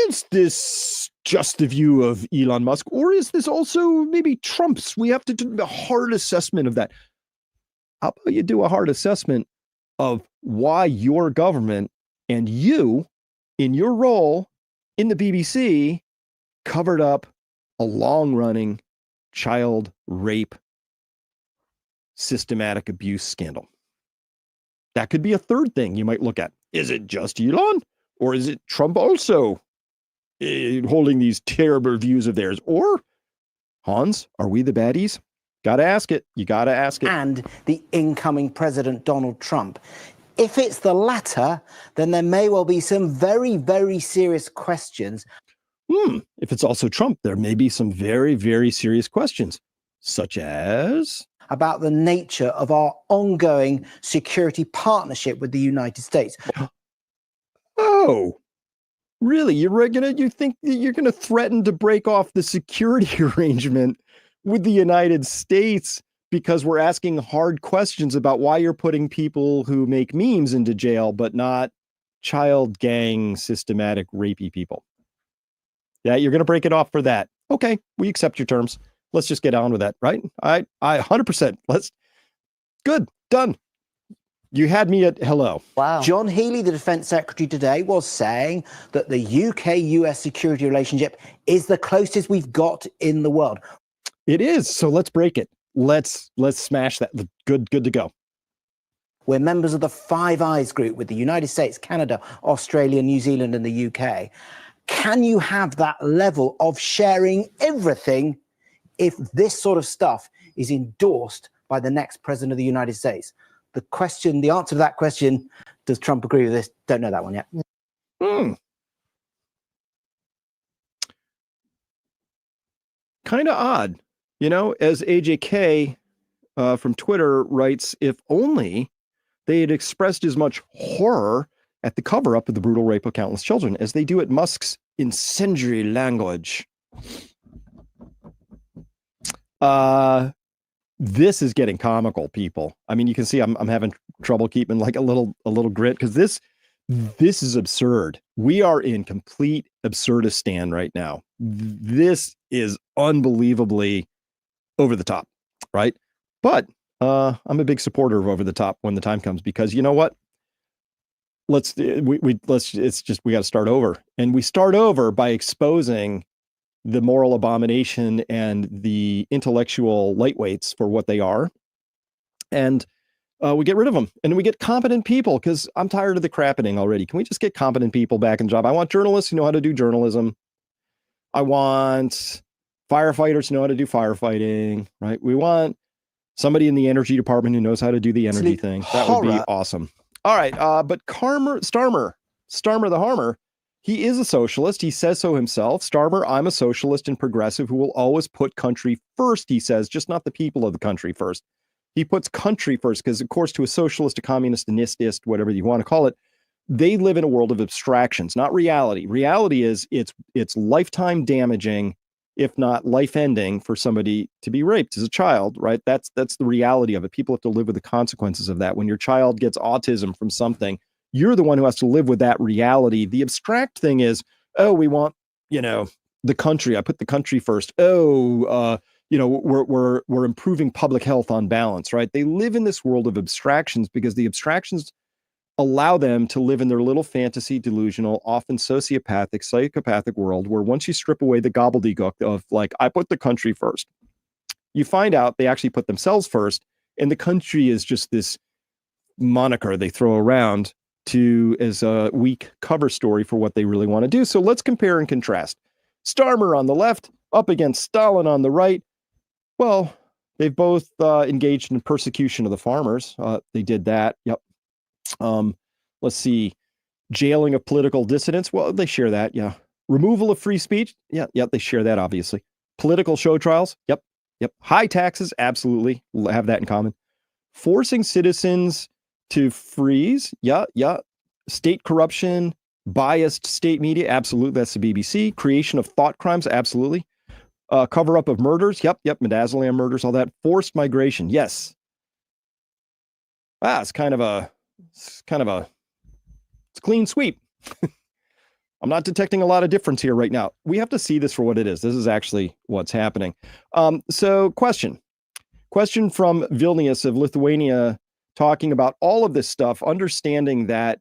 Speaker 1: Is this just the view of Elon Musk, or is this also maybe Trump's? We have to do a hard assessment of that. How about you do a hard assessment of why your government and you, in your role in the BBC, covered up a long-running child rape systematic abuse scandal? That could be a third thing you might look at. Is it just Elon, or is it Trump also holding these terrible views of theirs? Or, Hans, are we the baddies? Gotta ask it. You gotta ask it.
Speaker 11: And the incoming President Donald Trump. If it's the latter, then there may well be some very, very serious questions.
Speaker 1: If it's also Trump, there may be some very, very serious questions, such as
Speaker 11: about the nature of our ongoing security partnership with the United States.
Speaker 1: Oh, really? You think that you're gonna threaten to break off the security arrangement with the United States because we're asking hard questions about why you're putting people who make memes into jail, but not child gang systematic rapey people? Yeah, you're going to break it off for that. Okay, we accept your terms. Let's just get on with that, right? I 100%. Good, done. You had me at hello.
Speaker 11: Wow. John Healey, the Defense Secretary today, was saying that the UK-US security relationship is the closest we've got in the world.
Speaker 1: It is. So let's break it. Let's smash that. Good to go.
Speaker 11: We're members of the Five Eyes group with the United States, Canada, Australia, New Zealand, and the UK. Can you have that level of sharing everything if this sort of stuff is endorsed by the next president of the United States? The answer to that question, does Trump agree with this? Don't know that one yet.
Speaker 1: Kind of odd. As AJK from Twitter writes, if only they had expressed as much horror at the cover-up of the brutal rape of countless children as they do at Musk's incendiary language. This is getting comical, people. I mean, you can see I'm having trouble keeping like a little grit because this is absurd. We are in complete absurdistan right now. This is unbelievably over the top, right? But I'm a big supporter of over the top when the time comes, because you know what? We got to start over, and we start over by exposing the moral abomination and the intellectual lightweights for what they are, and we get rid of them, and we get competent people, because I'm tired of the crappening already. Can we just get competent people back in the job? I want journalists who know how to do journalism. I want firefighters who know how to do firefighting, right? We want somebody in the energy department who knows how to do the energy thing. That would be awesome. All right, but Starmer the Harmer, he is a socialist. He says so himself. Starmer, I'm a socialist and progressive who will always put country first, he says, just not the people of the country first. He puts country first because, of course, to a socialist, a communist, a nistist, whatever you want to call it, they live in a world of abstractions, not reality. Reality is it's lifetime damaging, if not life-ending, for somebody to be raped as a child, right? That's the reality of it. People have to live with the consequences of that. When your child gets autism from something, you're the one who has to live with that reality. The abstract thing is, oh, we want, the country. I put the country first. Oh, we're improving public health on balance, right? They live in this world of abstractions because the abstractions allow them to live in their little fantasy, delusional, often sociopathic, psychopathic world where once you strip away the gobbledygook of like, I put the country first, you find out they actually put themselves first, and the country is just this moniker they throw around as a weak cover story for what they really want to do. So let's compare and contrast. Starmer on the left up against Stalin on the right. Well, they've both engaged in persecution of the farmers. They did that. Yep. Let's see. Jailing of political dissidents. Well, they share that. Yeah. Removal of free speech. Yeah. Yep. They share that, obviously. Political show trials. Yep. Yep. High taxes. Absolutely. Have that in common. Forcing citizens to freeze. Yeah. Yeah. State corruption, biased state media. Absolutely. That's the BBC. Creation of thought crimes. Absolutely. Cover up of murders. Yep. Midazolam murders, all that. Forced migration. Yes. It's kind of a clean sweep. I'm not detecting a lot of difference here right now. We have to see this for what it is. This is actually what's happening. So question from Vilnius of Lithuania, talking about all of this stuff, understanding that,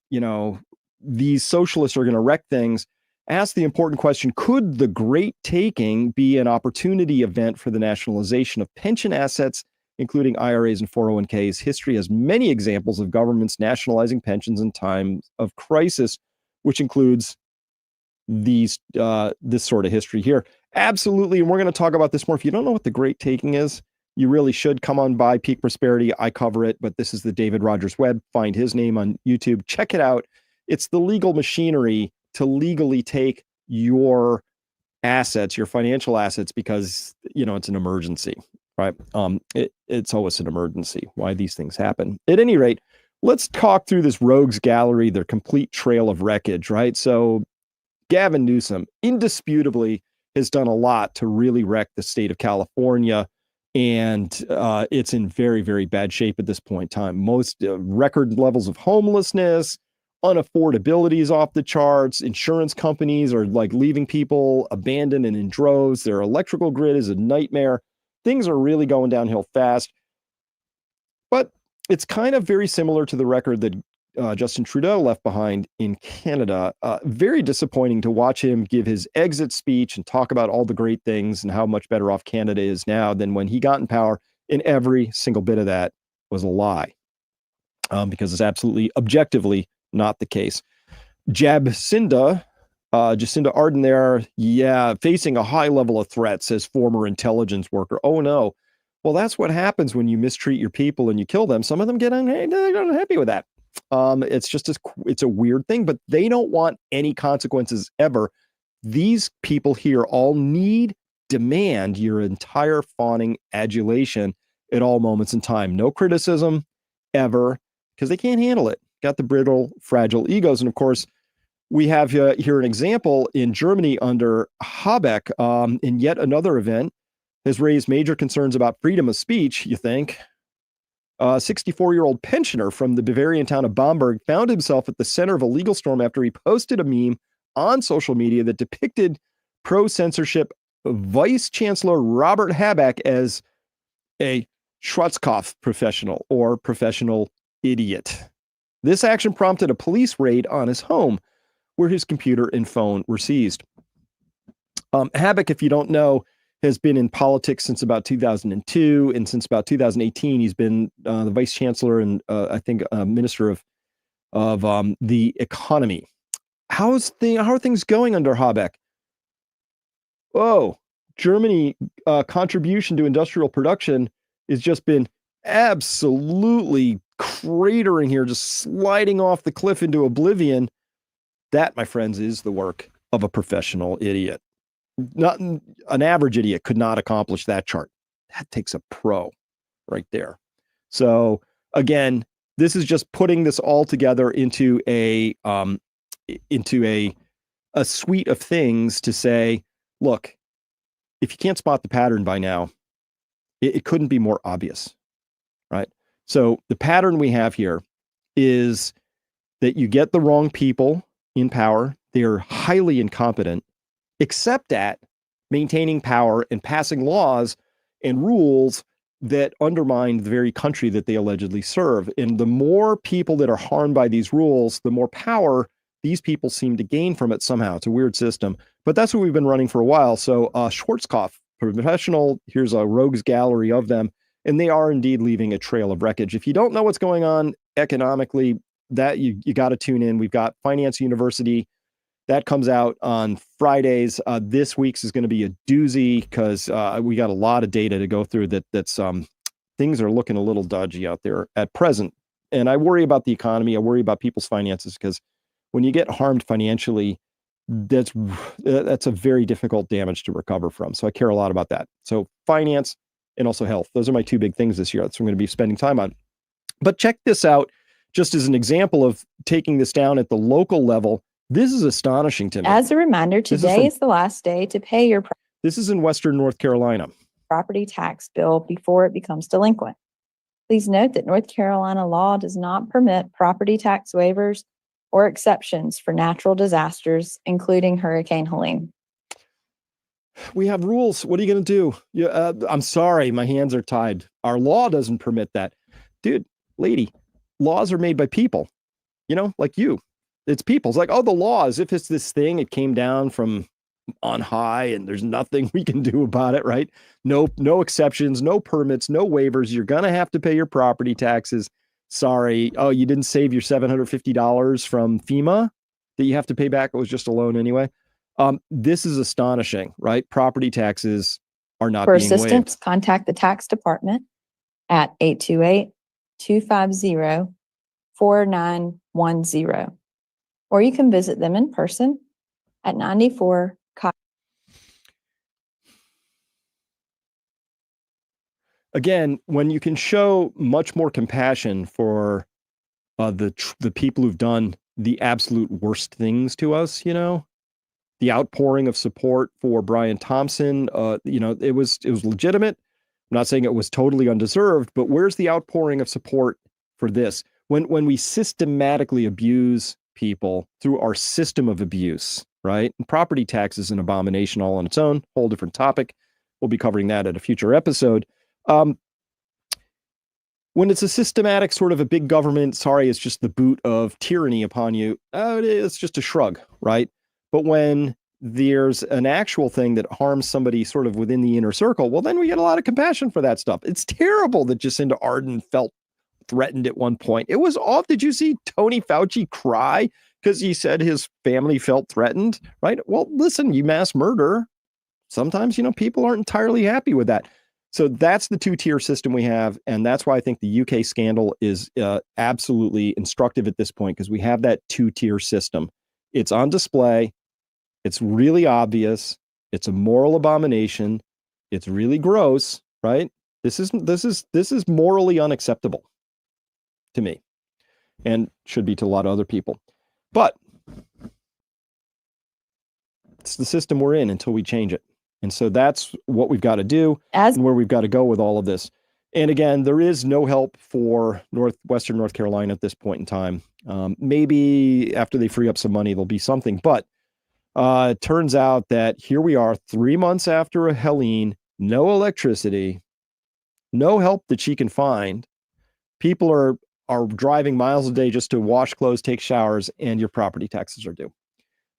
Speaker 1: these socialists are going to wreck things. Ask the important question, could the Great Taking be an opportunity event for the nationalization of pension assets, including IRAs and 401ks? History has many examples of governments nationalizing pensions in times of crisis, which includes this sort of history here. Absolutely. And we're going to talk about this more. If you don't know what the Great Taking is, you really should come on by Peak Prosperity. I cover it, but this is the David Rogers Web. Find his name on YouTube. Check it out. It's the legal machinery to legally take your assets, your financial assets, because, it's an emergency, right? It's always an emergency why these things happen. At any rate, let's talk through this rogues gallery, their complete trail of wreckage, right? So Gavin Newsom indisputably has done a lot to really wreck the state of California. And it's in very, very bad shape at this point in time. Most record levels of homelessness, unaffordability is off the charts. Insurance companies are like leaving people abandoned and in droves. Their electrical grid is a nightmare. Things are really going downhill fast. But it's kind of very similar to the record that Justin Trudeau left behind in Canada. Very disappointing to watch him give his exit speech and talk about all the great things and how much better off Canada is now than when he got in power. And every single bit of that was a lie, because it's absolutely objectively not the case. Jacinda Ardern there, facing a high level of threats as former intelligence worker. Oh no. Well, that's what happens when you mistreat your people and you kill them. Some of them get unhappy with that. It's a weird thing, but they don't want any consequences ever. These people here all demand your entire fawning adulation at all moments in time. No criticism ever, because they can't handle it. Got the brittle, fragile egos. And of course, we have here an example in Germany under Habeck in yet another event has raised major concerns about freedom of speech, you think. A 64-year-old pensioner from the Bavarian town of Bamberg found himself at the center of a legal storm after he posted a meme on social media that depicted pro-censorship Vice Chancellor Robert Habeck as a Schwarzkopf professional or professional idiot. This action prompted a police raid on his home, where his computer and phone were seized. Habeck, if you don't know, has been in politics since about 2002, and since about 2018, he's been the vice chancellor and I think minister of the economy. How are things going under Habeck? Oh, Germany contribution to industrial production has just been absolutely cratering here, just sliding off the cliff into oblivion. That, my friends, is the work of a professional idiot. Not an average idiot could not accomplish that chart. That takes a pro right there. So again, this is just putting this all together into a suite of things to say, look, if you can't spot the pattern by now, it couldn't be more obvious, right? So the pattern we have here is that you get the wrong people in power. They are highly incompetent, except at maintaining power and passing laws and rules that undermine the very country that they allegedly serve. And the more people that are harmed by these rules, the more power these people seem to gain from it somehow. It's a weird system, but that's what we've been running for a while. So Schwarzkopf, professional, here's a rogues gallery of them, and they are indeed leaving a trail of wreckage. If you don't know what's going on economically, that you got to tune in. We've got Finance University that comes out on Fridays. This week's is going to be a doozy because we got a lot of data to go through. That's things are looking a little dodgy out there at present, and I worry about the economy. I worry about people's finances because when you get harmed financially, that's a very difficult damage to recover from. So I care a lot about that. So finance and also health. Those are my two big things this year. That's what I'm going to be spending time on. But check this out. Just as an example of taking this down at the local level, this is astonishing to me.
Speaker 12: As a reminder, today is the last day to pay your
Speaker 1: This is in Western North Carolina.
Speaker 12: Property tax bill before it becomes delinquent. Please note that North Carolina law does not permit property tax waivers or exceptions for natural disasters, including Hurricane Helene.
Speaker 1: We have rules. What are you going to do? I'm sorry, my hands are tied. Our law doesn't permit that. Dude, lady, laws are made by people, like you. It's people. It's like, oh, the law, as if it's this thing. It came down from on high and there's nothing we can do about it, right? No exceptions, no permits, no waivers. You're going to have to pay your property taxes. Sorry. Oh, you didn't save your $750 from FEMA that you have to pay back. It was just a loan anyway. This is astonishing, right? Property taxes are not being waived.
Speaker 12: For assistance, contact the tax department at 828-250-4910. Or you can visit them in person at 94
Speaker 1: Again, when you can show much more compassion for the people who've done the absolute worst things to us, the outpouring of support for Brian Thompson, it was legitimate. I'm not saying it was totally undeserved, but where's the outpouring of support for this? When we systematically abuse people through our system of abuse, right? And property tax is an abomination all on its own, whole different topic. We'll be covering that at a future episode. When it's a systematic sort of a big government, sorry, it's just the boot of tyranny upon you. It's just a shrug, right? But when there's an actual thing that harms somebody sort of within the inner circle, well, then we get a lot of compassion for that stuff. It's terrible that Jacinda Ardern felt threatened at one point. It was off. Did you see Tony Fauci cry because he said his family felt threatened, right? Well, listen, you mass murder. Sometimes, people aren't entirely happy with that. So that's the two-tier system we have. And that's why I think the UK scandal is absolutely instructive at this point, because we have that two-tier system. It's on display. It's really obvious. It's a moral abomination. It's really gross, right? This is morally unacceptable to me. and should be to a lot of other people. But it's the system we're in until we change it. And so that's what we've got to do and where we've got to go with all of this. And again, there is no help for Western North Carolina at this point in time. Maybe after they free up some money, there'll be something. But it turns out that here we are 3 months after a Helene, no electricity, no help that she can find. People are driving miles a day just to wash clothes, take showers, and your property taxes are due.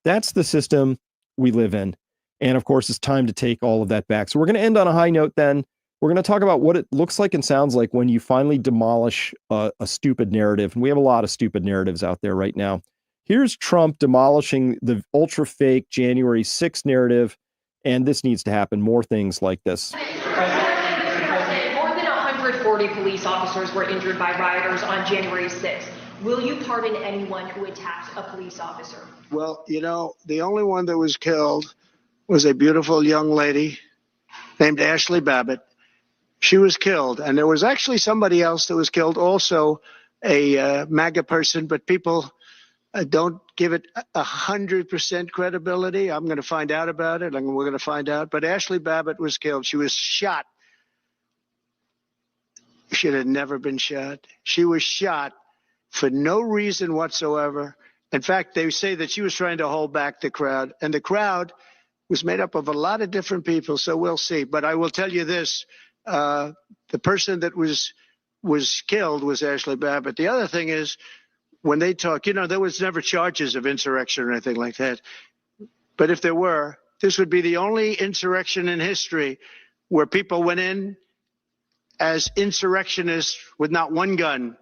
Speaker 1: That's the system we live in. And of course, it's time to take all of that back. So we're going to end on a high note then. We're going to talk about what it looks like and sounds like when you finally demolish a stupid narrative. And we have a lot of stupid narratives out there right now. Here's Trump demolishing the ultra fake January 6th narrative. And this needs to happen. More things like this.
Speaker 13: More than 140 police officers were injured by rioters on January 6th. Will you pardon anyone who attacks a police officer?
Speaker 14: Well, you know, the only one that was killed was a beautiful young lady named Ashley Babbitt. She was killed. And there was actually somebody else that was killed, also a MAGA person, but people don't give it 100% credibility. I'm going to find out about it, and we're going to find out. But Ashley Babbitt was killed. She was shot. She had never been shot. She was shot for no reason whatsoever. In fact, they say that she was trying to hold back the crowd, and the crowd was made up of a lot of different people, so we'll see. But I will tell you this, the person that was killed was Ashley Babbitt. The other thing is, when they talk, you know, there was never charges of insurrection or anything like that. But if there were, this would be the only insurrection in history where people went in as insurrectionists with not one gun.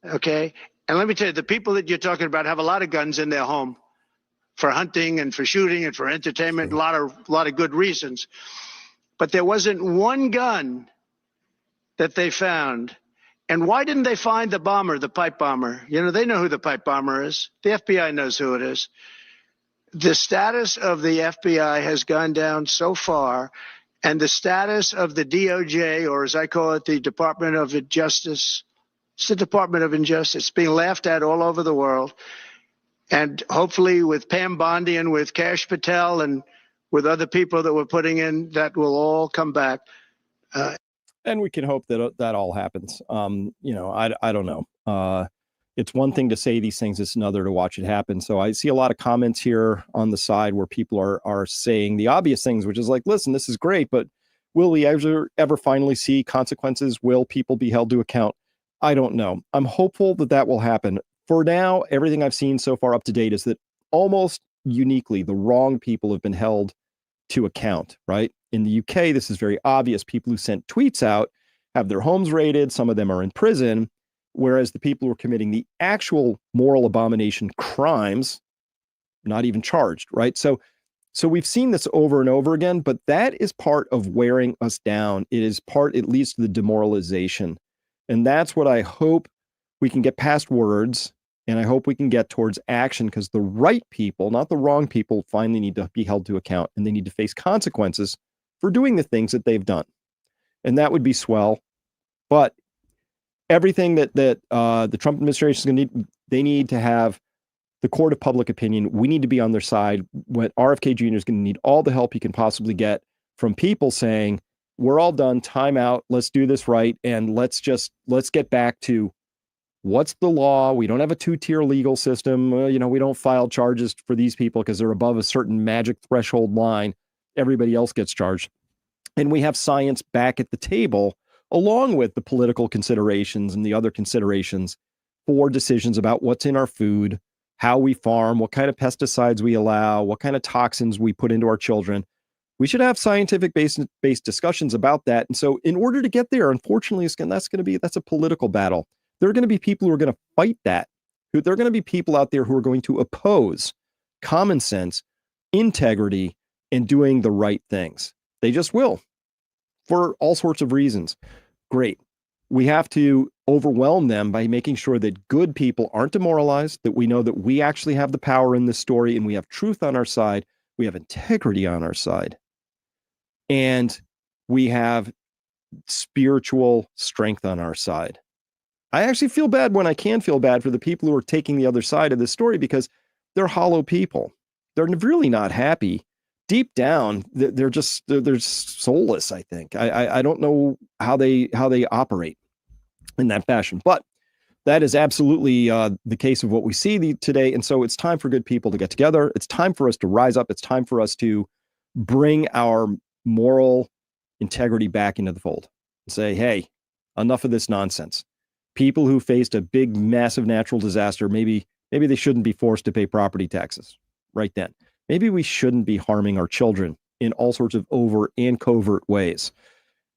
Speaker 14: Okay? And let me tell you, the people that you're talking about have a lot of guns in their home for hunting and for shooting and for entertainment, a lot of good reasons. But there wasn't one gun that they found. And why didn't they find the bomber, the pipe bomber? You know, they know who the pipe bomber is. The FBI knows who it is. The status of the FBI has gone down so far, and the status of the DOJ, or as I call it, the Department of Justice, it's the Department of Injustice, being laughed at all over the world. And hopefully with Pam Bondi and with Kash Patel and with other people that we're putting in, that will all come back.
Speaker 1: And we can hope that that all happens. You know, I don't know. It's one thing to say these things, it's another to watch it happen. So I see a lot of comments here on the side where people are saying the obvious things, which is like, listen, this is great, but will we ever finally see consequences? Will people be held to account? I don't know. I'm hopeful that that will happen. For now, everything I've seen so far up to date is that almost uniquely, the wrong people have been held to account, right? In the UK, this is very obvious. People who sent tweets out have their homes raided. Some of them are in prison, whereas the people who are committing the actual moral abomination crimes, not even charged, right? So we've seen this over and over again, but that is part of wearing us down. It is part, at least, of the demoralization. And that's what I hope we can get past words, and I hope we can get towards action, because the right people, not the wrong people, finally need to be held to account, and they need to face consequences for doing the things that they've done. And that would be swell. But everything that the Trump administration is going to need, they need to have the court of public opinion. We need to be on their side. When RFK Jr. is going to need all the help he can possibly get from people saying, we're all done, time out, let's do this right, and let's get back to what's the law. We don't have a two-tier legal system. You know, we don't file charges for these people because they're above a certain magic threshold line. Everybody else gets charged. And we have science back at the table, along with the political considerations and the other considerations for decisions about what's in our food, how we farm, what kind of pesticides we allow, what kind of toxins we put into our children. We should have scientific based discussions about that. And so in order to get there, unfortunately, that's a political battle. There are going to be people who are going to fight that. There are going to be people out there who are going to oppose common sense, integrity, and doing the right things. They just will, for all sorts of reasons. Great. We have to overwhelm them by making sure that good people aren't demoralized, that we know that we actually have the power in this story, and we have truth on our side, we have integrity on our side, and we have spiritual strength on our side. I actually feel bad when I can feel bad for the people who are taking the other side of this story, because they're hollow people. They're really not happy. Deep down, they're soulless, I think. I don't know how they operate in that fashion. But that is absolutely the case of what we see today. And so it's time for good people to get together. It's time for us to rise up. It's time for us to bring our moral integrity back into the fold and say, hey, enough of this nonsense. People who faced a big, massive natural disaster, maybe they shouldn't be forced to pay property taxes right then. Maybe we shouldn't be harming our children in all sorts of overt and covert ways.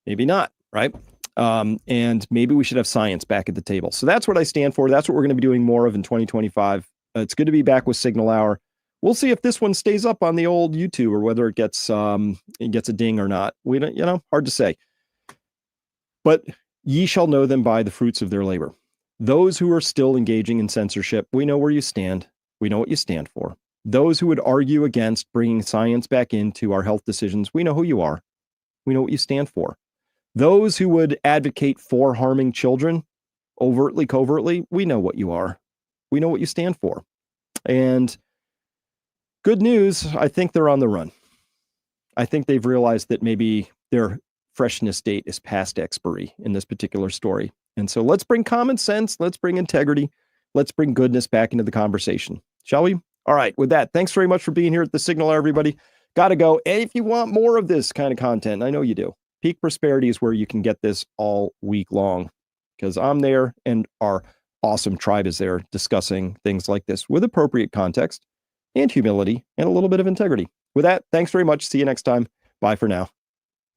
Speaker 1: Maybe not, right? And maybe we should have science back at the table. So that's what I stand for. That's what we're going to be doing more of in 2025. It's good to be back with Signal Hour. We'll see if this one stays up on the old YouTube or whether it gets a ding or not. We don't, hard to say. But ye shall know them by the fruits of their labor. Those who are still engaging in censorship, we know where you stand. We know what you stand for. Those who would argue against bringing science back into our health decisions, we know who you are. We know what you stand for. Those who would advocate for harming children, overtly, covertly, we know what you are. We know what you stand for. And good news, I think they're on the run. I think they've realized that maybe their freshness date is past expiry in this particular story. And so let's bring common sense, let's bring integrity, let's bring goodness back into the conversation, shall we? All right, with that, thanks very much for being here at the Signal Hour, everybody. Got to go. And if you want more of this kind of content, I know you do. Peak Prosperity is where you can get this all week long, because I'm there and our awesome tribe is there discussing things like this with appropriate context and humility and a little bit of integrity. With that, thanks very much. See you next time. Bye for now.